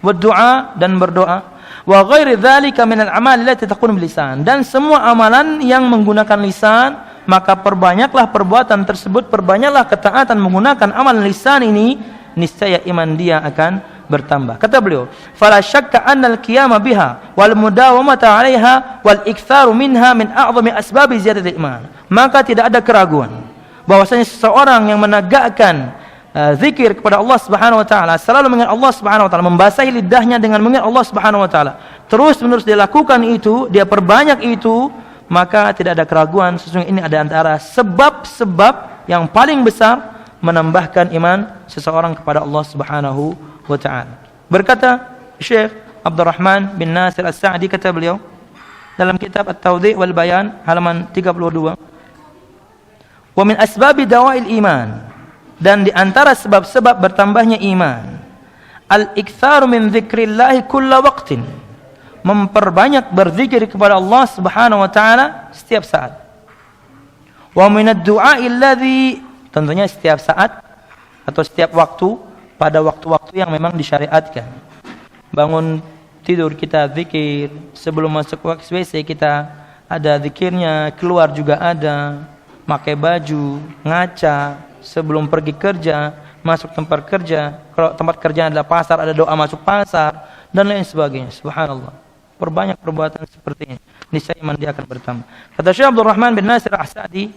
Wa du'a, dan berdoa. Wa ghairi dzalika min al a'mal allati takunu bil lisan, dan semua amalan yang menggunakan lisan, maka perbanyaklah perbuatan tersebut, perbanyaklah ketaatan menggunakan amalan lisan ini, niscaya iman dia akan bertambah. Kata beliau, fala syakka anna al-qiyama biha wal mudawamata 'alaiha wal iktsaru minha min a'zami asbabi ziyadatil iman. Maka tidak ada keraguan bahwasanya seseorang yang menegakkan zikir kepada Allah Subhanahu wa taala, selalu mengingat Allah Subhanahu wa taala, membasahi lidahnya dengan mengingat Allah Subhanahu wa taala, terus-menerus dia lakukan itu, dia perbanyak itu, maka tidak ada keraguan sesungguhnya ini ada antara sebab-sebab yang paling besar menambahkan iman seseorang kepada Allah Subhanahu wa ta'ala. Berkata Syekh Abdurrahman bin Nasir As-Sa'di, kata beliau dalam kitab At-Tawdi' wal Bayan halaman 32, wa min asbabi dawa'il iman, dan di antara sebab-sebab bertambahnya iman, al-iktsaru min dzikrillahi kulla waqtin, memperbanyak berzikir kepada Allah Subhanahu wa taala setiap saat. Wa min ad-du'a alladhi, tentunya setiap saat atau setiap waktu, pada waktu-waktu yang memang disyariatkan. Bangun tidur kita zikir, sebelum masuk WC kita ada zikirnya, keluar juga ada, pakai baju, ngaca, sebelum pergi kerja, masuk tempat kerja, kalau tempat kerja adalah pasar, ada doa masuk pasar, dan lain sebagainya. Subhanallah, perbanyak perbuatan seperti ini, niscaya iman dia akan bertambah. Kata Syekh Abdurrahman bin Nasir As-Sa'di,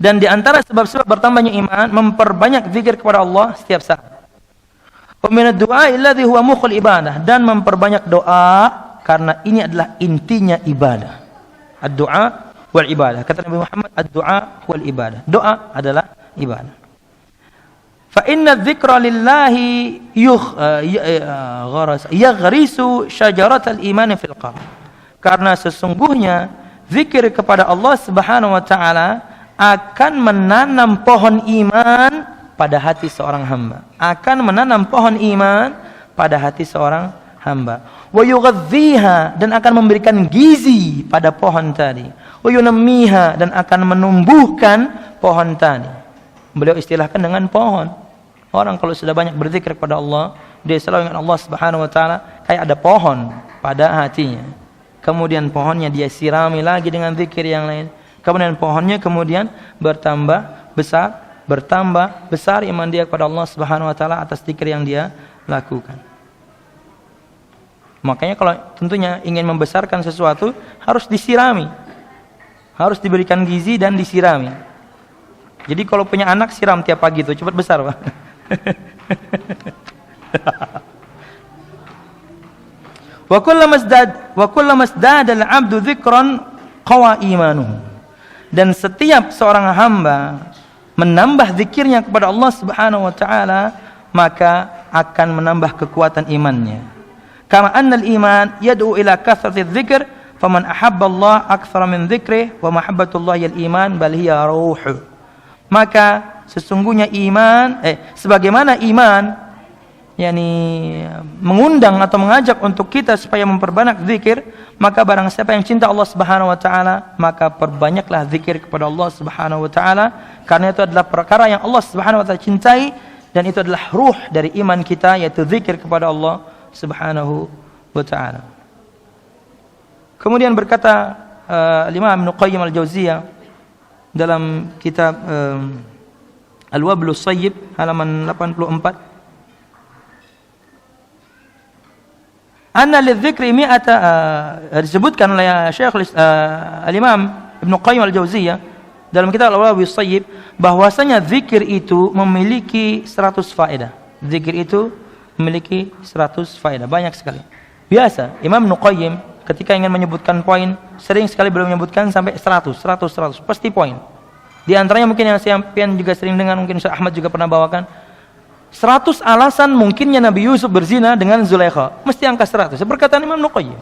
dan di antara sebab-sebab bertambahnya iman, memperbanyak zikir kepada Allah setiap saat. Wa min ad-du'a alladhi huwa mukhul ibadah, dan memperbanyak doa karena ini adalah intinya ibadah. Ad-du'a wal ibadah. Kata Nabi Muhammad, ad-du'a wal ibadah. Doa adalah ibadah. Fa inna dzikra lillahi yaghrisu syajaratal iman fil qalb. Karena sesungguhnya zikir kepada Allah Subhanahu wa taala akan menanam pohon iman pada hati seorang hamba. Akan menanam pohon iman pada hati seorang hamba. Wa yughadhiha, dan akan memberikan gizi pada pohon tadi. Wa yunammiha, dan akan menumbuhkan pohon tadi. Beliau istilahkan dengan pohon. Orang kalau sudah banyak berzikir kepada Allah, dia selalu ingat Allah Subhanahu wa taala, kayak ada pohon pada hatinya. Kemudian pohonnya dia sirami lagi dengan zikir yang lain. Kemudian pohonnya kemudian bertambah besar iman dia kepada Allah Subhanahu wa taala atas zikir yang dia lakukan. Makanya kalau tentunya ingin membesarkan sesuatu harus disirami. Harus diberikan gizi dan disirami. Jadi kalau punya anak siram tiap pagi itu cepat besar, Pak. Wa kullama izdada al-'abdu dzikran qawa imanuhu. Dan setiap seorang hamba menambah zikirnya kepada Allah Subhanahu wa taala, maka akan menambah kekuatan imannya. Kama anna al-iman yad'u ila kathrati dzikr, faman ahabba Allah aktsara min dzikrih wa mahabbatullah al-iman bal hiya ruh. Maka sesungguhnya sebagaimana iman mengundang atau mengajak untuk kita supaya memperbanyak zikir, maka barang siapa yang cinta Allah Subhanahu wa taala, maka perbanyaklah zikir kepada Allah Subhanahu wa taala, karena itu adalah perkara yang Allah Subhanahu wa taala cintai, dan itu adalah ruh dari iman kita, yaitu zikir kepada Allah Subhanahu wa taala. Kemudian berkata Imam Ibnu Qayyim al-Jauziyah dalam kitab Al-Wabilus Shayyib halaman 84, anna lidzikri mi'ata, disebutkan oleh Syekh al-Imam Ibnu Qayyim al-Jauziyah dalam kitab Al-Wabilus Shayyib bahwasanya zikir itu memiliki 100 faedah. Zikir itu memiliki 100 faedah, banyak sekali. Biasa Imam Ibnu Qayyim ketika ingin menyebutkan poin, sering sekali beliau menyebutkan sampai 100, pasti poin. Di antaranya mungkin yang saya juga sering dengar, mungkin Syekh Ahmad juga pernah bawakan, 100 alasan mungkinnya Nabi Yusuf berzina dengan Zulaikha. Mesti angka 100. Perkataan Imam Ibnu Qayyim.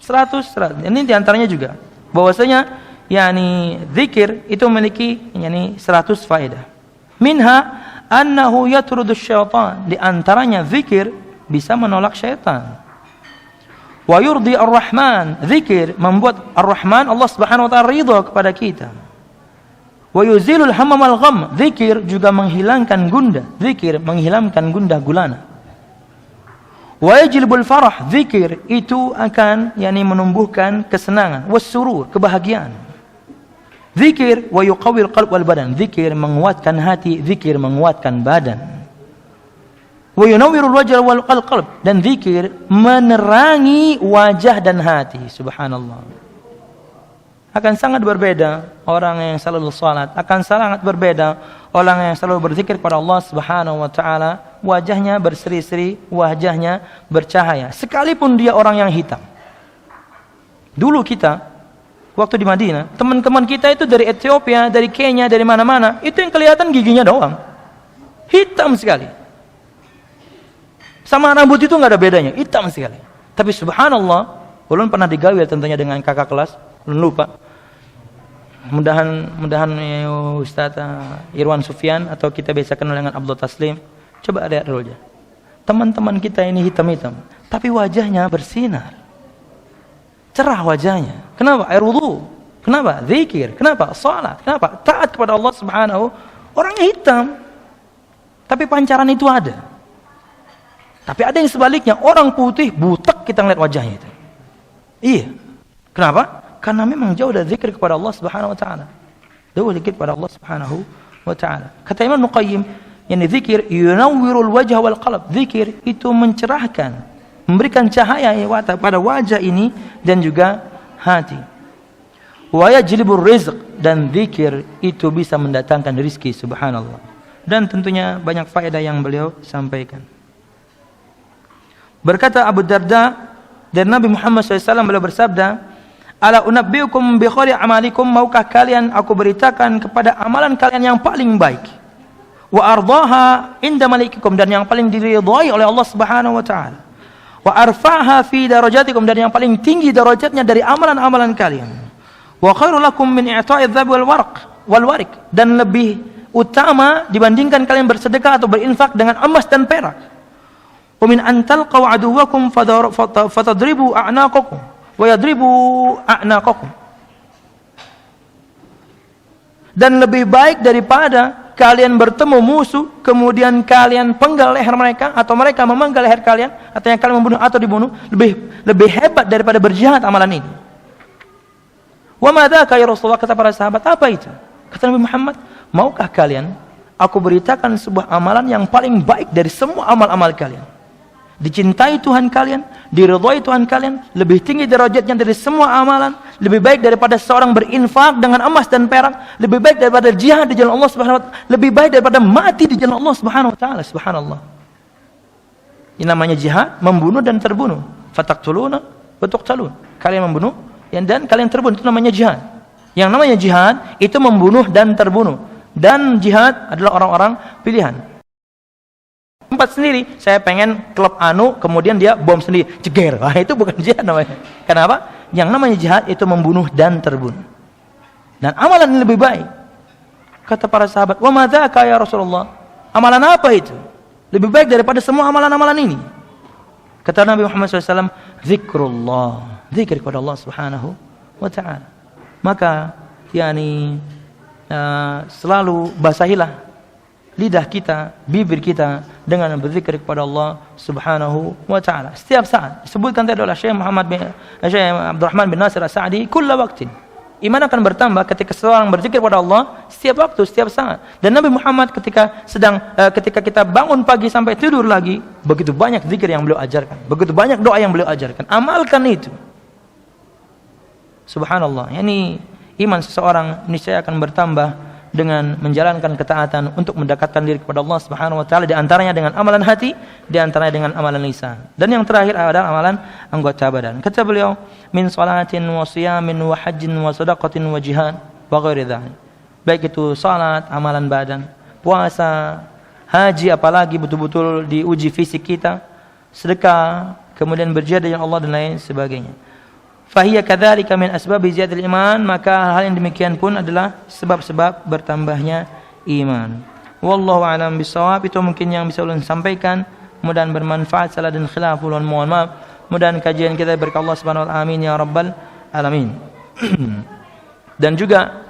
100. Ini di antaranya juga bahwasanya zikir itu memiliki 100 faedah. Minha annahu yatrudus syaitan. Di antaranya zikir bisa menolak syaitan. Wa yurdi ar-Rahman. Zikir membuat ar-Rahman, Allah Subhanahu wa taala ridha kepada kita. Wa yuzilul hamma wal gham. Zikir juga menghilangkan gundah. Zikir menghilangkan gundah gulana. Wa yajlibul farah. Zikir itu akan menumbuhkan kesenangan, wassurur, kebahagiaan. Zikir wa yuqawwil qalb wal badan. Zikir menguatkan hati, zikir menguatkan badan. Wa yunawwirul wajha wal qalb. Dan zikir menerangi wajah dan hati. Subhanallah. Akan sangat berbeda orang yang selalu salat, akan sangat berbeda orang yang selalu berzikir kepada Allah Subhanahu wa taala, wajahnya berseri-seri, wajahnya bercahaya, sekalipun dia orang yang hitam. Dulu kita waktu di Madinah, teman-teman kita itu dari Ethiopia, dari Kenya, dari mana-mana, itu yang kelihatan giginya doang. Hitam sekali. Sama rambut itu enggak ada bedanya, hitam sekali. Tapi subhanallah, ulun pernah digawil tentunya dengan kakak kelas, ulun lupa. Mudahan Ustaz Irwan Sufyan atau kita biasa kenal dengan Abdul Taslim. Coba lihat dulu aja. Teman-teman kita ini hitam-hitam, tapi wajahnya bersinar. Cerah wajahnya. Kenapa? Air wudu. Kenapa? Zikir. Kenapa? Salat. Kenapa? Taat kepada Allah Subhanahu. Orangnya hitam, tapi pancaran itu ada. Tapi ada yang sebaliknya, orang putih butek kita ngeliat wajahnya itu. Iya. Kenapa? Karena memang jauh dari zikir kepada Allah Subhanahu wa taala. Jauh zikir kepada Allah Subhanahu wa taala. Kata Imam Ibnu Qayyim, zikir yunawwirul wajha wal qalb. Zikir itu mencerahkan, memberikan cahaya pada wajah ini dan juga hati. Wa yajlibur rizq, dan zikir itu bisa mendatangkan rezeki, subhanallah. Dan tentunya banyak faedah yang beliau sampaikan. Berkata Abu Darda dari Nabi Muhammad SAW, beliau bersabda, ala unabbiukum bi khairi amalikum, maukah kalian aku beritakan kepada amalan kalian yang paling baik, wa ardaha inda malikikum, dan yang paling diridhai oleh Allah Subhanahu wa taala, Wa arfa'ha fi darajatikum, dan yang paling tinggi derajatnya dari amalan-amalan kalian. Wa khairul lakum min i'ta'i dzab wal warik, dan lebih utama dibandingkan kalian bersedekah atau berinfak dengan emas dan perak. Wa min an talqaw aduwakum fatadribu a'naqakum wa yadribu a'naqakum. Dan lebih baik daripada kalian bertemu musuh, kemudian kalian penggal leher mereka, atau mereka memenggal leher kalian, atau yang kalian membunuh atau dibunuh, lebih hebat daripada berjihad amalan ini. Wa ma dzaka ya Rasulullah, kata para sahabat, apa itu? Kata Nabi Muhammad, maukah kalian aku beritakan sebuah amalan yang paling baik dari semua amal-amal kalian? Dicintai Tuhan kalian, diridhai Tuhan kalian, lebih tinggi derajatnya dari semua amalan, lebih baik daripada seorang berinfak dengan emas dan perak, lebih baik daripada jihad di jalan Allah Subhanahu wa taala, lebih baik daripada mati di jalan Allah Subhanahu wa taala. Subhanallah. Ini namanya jihad, membunuh dan terbunuh. Fataqtuluna wa tuqtalun. Kalian membunuh dan kalian terbunuh, itu namanya jihad. Yang namanya jihad itu membunuh dan terbunuh. Dan jihad adalah orang-orang pilihan. Tempat sendiri, saya pengen klub anu, kemudian dia bom sendiri, ceger. Wah, itu bukan jihad namanya. Kenapa? Yang namanya jihad itu membunuh dan terbunuh. Dan amalan ini lebih baik. Kata para sahabat, wa ma dzaka ya Rasulullah? Amalan apa itu? Lebih baik daripada semua amalan-amalan ini. Kata Nabi Muhammad SAW, zikrullah, zikir kepada Allah Subhanahu wa ta'ala. Maka selalu basahilah lidah kita, bibir kita dengan berzikir kepada Allah Subhanahu wa taala setiap saat. Disebutkan tadi oleh Syekh Abdurrahman bin Nasir As-Sa'di, kulla waqtin. Iman akan bertambah ketika seorang berzikir kepada Allah setiap waktu, setiap saat. Dan Nabi Muhammad ketika kita bangun pagi sampai tidur lagi, begitu banyak zikir yang beliau ajarkan, begitu banyak doa yang beliau ajarkan. Amalkan itu. Subhanallah. Yani iman seseorang niscaya akan bertambah dengan menjalankan ketaatan untuk mendekatkan diri kepada Allah Subhanahu wa taala, di antaranya dengan amalan hati, di antaranya dengan amalan lisan. Dan yang terakhir adalah amalan anggota badan. Kata beliau, min salatin wa siyamin wa hajjin wa sadaqatin wa jihad wa ghairi dzalik. Baik itu salat, amalan badan, puasa, haji, apalagi betul-betul diuji fisik kita, sedekah, kemudian berjihad dengan Allah dan lain sebagainya. Fahiyya kadzalika min asbab ziyadatil iman, maka hal yang demikian pun adalah sebab-sebab bertambahnya iman. Wallahu a'lam bishawab. Itu mungkin yang bisa ulun sampaikan, mudah-mudahan bermanfaat. Salah dan khilaf ulun mohon maaf. Mudah-mudahan kajian kita berkah Allah Subhanahu wa taala. Amin ya rabbal alamin. Dan juga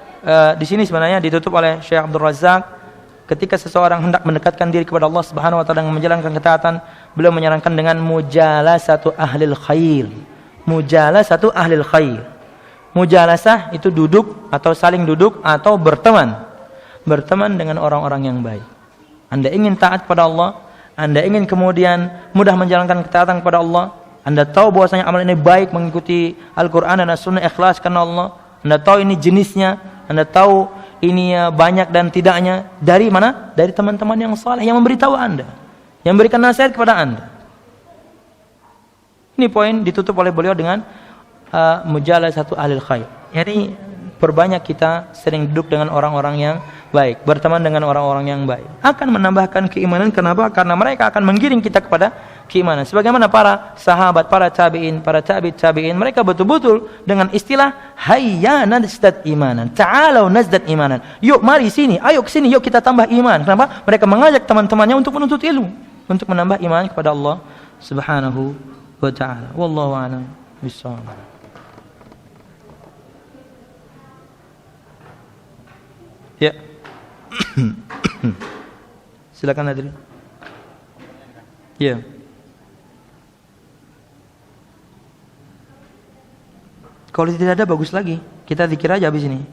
di sini sebenarnya ditutup oleh Syekh Abdul Razak, ketika seseorang hendak mendekatkan diri kepada Allah Subhanahu wa taala dengan menjalankan ketaatan, beliau menyarankan dengan mujalasatu ahlil khair. Mujalasatu ahlil khair. Mujalasah itu duduk atau saling duduk atau berteman. Berteman dengan orang-orang yang baik. Anda ingin taat kepada Allah, Anda ingin kemudian mudah menjalankan ketaatan kepada Allah, Anda tahu bahwasanya amal ini baik, mengikuti Al-Quran dan As-Sunnah, ikhlas karena Allah, Anda tahu ini jenisnya, Anda tahu ini banyak dan tidaknya, dari mana? Dari teman-teman yang saleh yang memberitahu Anda, yang memberikan nasihat kepada Anda. Ini poin ditutup oleh beliau dengan mujalasatu ahlil khair. Jadi perbanyak kita sering duduk dengan orang-orang yang baik, berteman dengan orang-orang yang baik. Akan menambahkan keimanan. Kenapa? Karena mereka akan menggiring kita kepada keimanan. Sebagaimana para sahabat, para tabi'in, para tabi'in, mereka betul-betul dengan istilah hayya nazdad imanan, ta'alau nazdad imanan. Yuk mari sini, ayo ke sini, yuk kita tambah iman. Kenapa? Mereka mengajak teman-temannya untuk menuntut ilmu, untuk menambah iman kepada Allah Subhanahu wa ta'ala. Wallahu a'lam bishawab. Ya. Silakan hadirin. Ya. Kalau tidak ada bagus lagi. Kita zikir aja habis ini.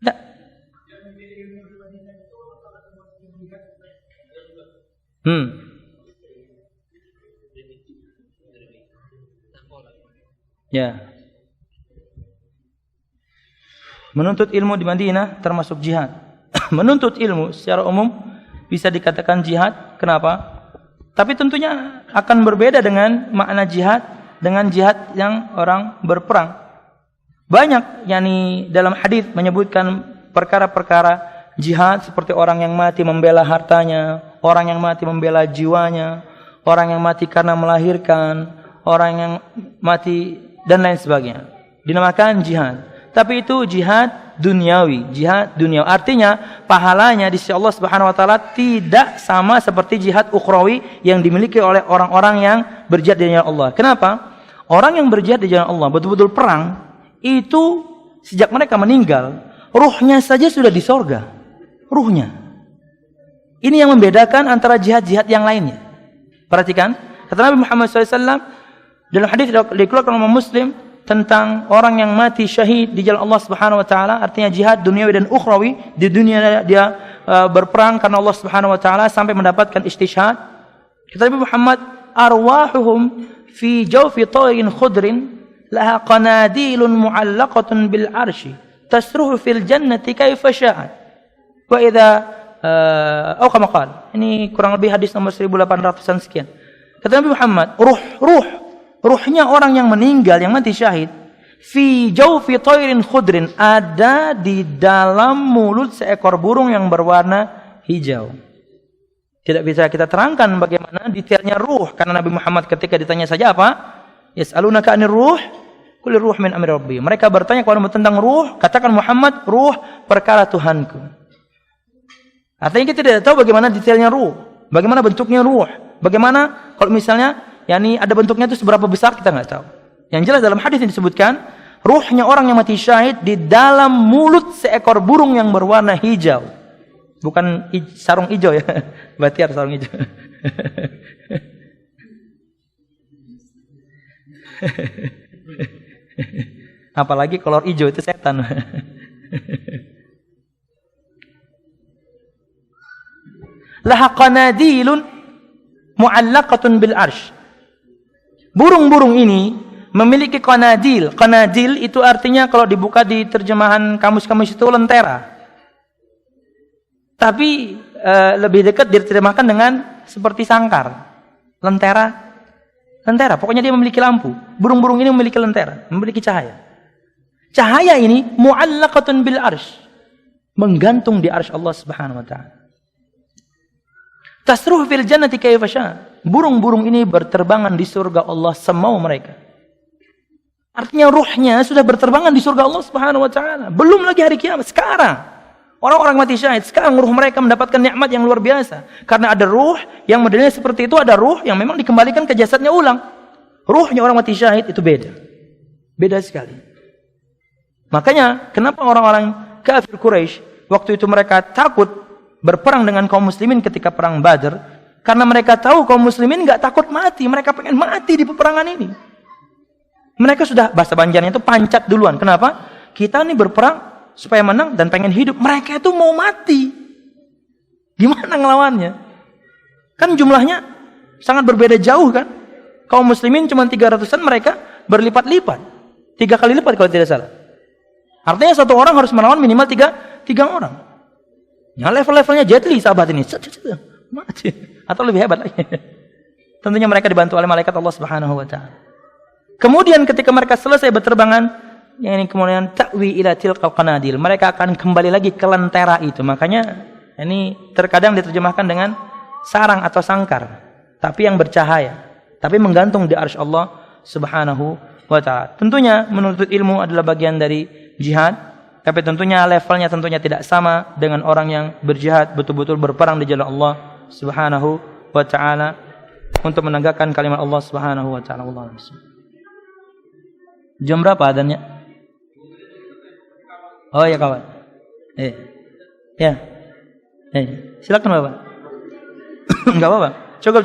Ya. Ya. Menuntut ilmu di Madinah termasuk jihad. Menuntut ilmu secara umum bisa dikatakan jihad. Kenapa? Tapi tentunya akan berbeda dengan makna jihad dengan jihad yang orang berperang. Banyak yakni dalam hadis menyebutkan perkara-perkara jihad seperti orang yang mati membela hartanya, orang yang mati membela jiwanya, orang yang mati karena melahirkan, orang yang mati dan lain sebagainya. Dinamakan jihad. Tapi itu jihad duniawi, Artinya pahalanya di sisi Allah Subhanahu wa taala tidak sama seperti jihad ukhrawi yang dimiliki oleh orang-orang yang berjihad di jalan Allah. Kenapa? Orang yang berjihad di jalan Allah betul-betul perang itu sejak mereka meninggal, ruhnya saja sudah di sorga. Ruhnya. Ini yang membedakan antara jihad-jihad yang lainnya. Perhatikan, kata Nabi Muhammad SAW dalam hadis dikeluarkan oleh Muslim tentang orang yang mati syahid di jalan Allah Subhanahu wa taala, artinya jihad duniawi dan ukhrawi. Di dunia dia berperang karena Allah Subhanahu wa taala sampai mendapatkan istishhad. Kata Nabi Muhammad, arwahuhum fi jawfi tayrin khudrin laha qanadilun mu'allaqatun bil arsy tasruhu fil jannati kaifa sya'at wa idza kama qala. Ini kurang lebih hadis nomor 1800-an sekian. Kata Nabi Muhammad, ruhnya orang yang meninggal, yang mati syahid, fi jawfi tayrin khudrin, ada di dalam mulut seekor burung yang berwarna hijau. Tidak bisa kita terangkan bagaimana detailnya ruh, karena Nabi Muhammad ketika ditanya saja apa? Yas'alunaka 'anir ruh, qul ruh min amri rabbi. Mereka bertanya kepada tentang ruh, katakan Muhammad, ruh perkara Tuhanku. Artinya kita tidak tahu bagaimana detailnya ruh, bagaimana bentuknya ruh, bagaimana kalau misalnya yakni ada bentuknya itu seberapa besar kita nggak tahu. Yang jelas dalam hadis ini disebutkan ruhnya orang yang mati syahid di dalam mulut seekor burung yang berwarna hijau. Bukan sarung hijau ya. Batiar sarung hijau. Apalagi kolor hijau itu setan. Laha qanadilun mu'allaqatun bil arsy. Burung-burung ini memiliki qanadil. Qanadil itu artinya kalau dibuka di terjemahan kamus-kamus itu lentera. Tapi lebih dekat diterjemahkan dengan seperti sangkar. Lentera. Pokoknya dia memiliki lampu. Burung-burung ini memiliki lentera, memiliki cahaya. Cahaya ini mu'allaqatun bil arsy. Menggantung di arsy Allah Subhanahu wa taala. Tasruh fil jannati kaifa syaa. Burung-burung ini berterbangan di surga Allah semau mereka. Artinya ruhnya sudah berterbangan di surga Allah Subhanahu wa taala. Belum lagi hari kiamat, sekarang. Orang-orang mati syahid, sekarang ruh mereka mendapatkan nikmat yang luar biasa. Karena ada ruh yang modelnya seperti itu, ada ruh yang memang dikembalikan ke jasadnya ulang. Ruhnya orang mati syahid itu beda. Beda sekali. Makanya kenapa orang-orang kafir Quraisy waktu itu mereka takut berperang dengan kaum muslimin ketika perang Badar, karena mereka tahu kaum muslimin nggak takut mati, mereka pengen mati di peperangan ini. Mereka sudah, bahasa Banjarnya itu pancat duluan. Kenapa? Kita nih berperang supaya menang dan pengen hidup. Mereka itu mau mati. Gimana ngelawannya? Kan jumlahnya sangat berbeda jauh kan? Kaum muslimin cuma 300-an, mereka berlipat-lipat. 3 kali lipat kalau tidak salah. Artinya satu orang harus melawan minimal 3 orang. Ya level-levelnya Jet Li sahabat ini. Mati. Atau lebih hebat lagi. Tentunya mereka dibantu oleh malaikat Allah Subhanahu wa taala. Kemudian ketika mereka selesai berterbangan, yang ini kemudian ta'wi ila tilqal qanadil. Mereka akan kembali lagi ke lentera itu. Makanya ini terkadang diterjemahkan dengan sarang atau sangkar, tapi yang bercahaya, tapi menggantung di arsy Allah Subhanahu wa taala. Tentunya menuntut ilmu adalah bagian dari jihad. Tapi tentunya levelnya tentunya tidak sama dengan orang yang berjihad betul-betul berperang di jalan Allah Subhanahu wa taala untuk menegakkan kalimat Allah Subhanahu wa taala. Jam berapa adanya? Oh ya kawan. Ya. Silakan Bapak. Enggak apa-apa. Cukup.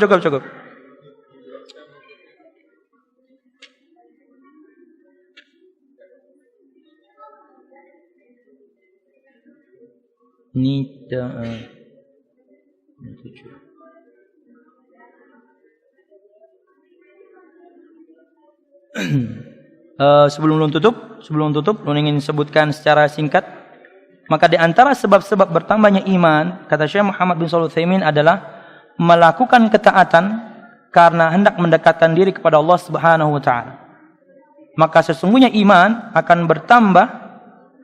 Sebelum tutup, ingin sebutkan secara singkat. Maka di antara sebab-sebab bertambahnya iman, kata Syekh Muhammad bin Shalih Al-Utsaimin, adalah melakukan ketaatan karena hendak mendekatkan diri kepada Allah Subhanahu wa taala. maka sesungguhnya iman akan bertambah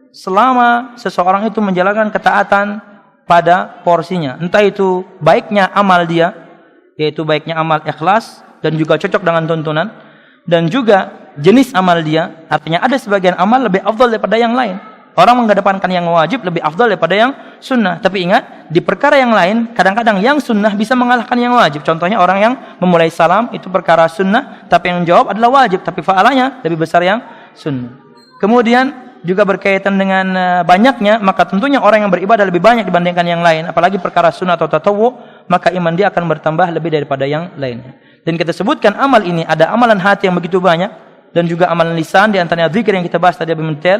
selama seseorang itu menjalankan ketaatan pada porsinya. Entah itu baiknya amal dia, yaitu baiknya amal ikhlas dan juga cocok dengan tuntunan, dan juga jenis amal dia. Artinya ada sebagian amal lebih afdal daripada yang lain. Orang mengedepankan yang wajib lebih afdal daripada yang sunnah. Tapi ingat, di perkara yang lain, kadang-kadang yang sunnah bisa mengalahkan yang wajib. Contohnya orang yang memulai salam, itu perkara sunnah, tapi yang jawab adalah wajib. Tapi fa'alanya lebih besar yang sunnah. Kemudian juga berkaitan dengan banyaknya, maka tentunya orang yang beribadah lebih banyak dibandingkan yang lain. Apalagi perkara sunnah atau tatawu, maka iman dia akan bertambah lebih daripada yang lainnya. Dan kita sebutkan amal ini, ada amalan hati yang begitu banyak, dan juga amalan lisan, di antaranya zikir yang kita bahas tadi lebih mendetail,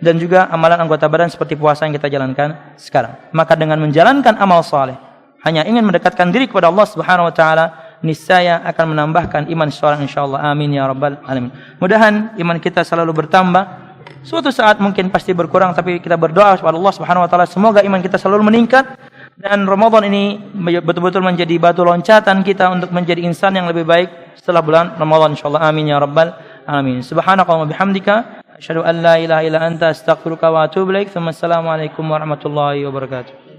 dan juga amalan anggota badan seperti puasa yang kita jalankan sekarang. Maka dengan menjalankan amal saleh, hanya ingin mendekatkan diri kepada Allah Subhanahu wa taala, niscaya akan menambahkan iman seseorang insyaallah. Amin ya rabbal alamin. Mudahan iman kita selalu bertambah. Suatu saat mungkin pasti berkurang, tapi kita berdoa kepada Allah Subhanahu wa taala semoga iman kita selalu meningkat, dan Ramadan ini betul-betul menjadi batu loncatan kita untuk menjadi insan yang lebih baik setelah bulan Ramadan insyaallah. Amin ya rabbal alamin. Subhanakallahumma bihamdika asyhadu an la ilaha illa anta astaghfiruka wa atubu ilaik. Assalamualaikum warahmatullahi wabarakatuh.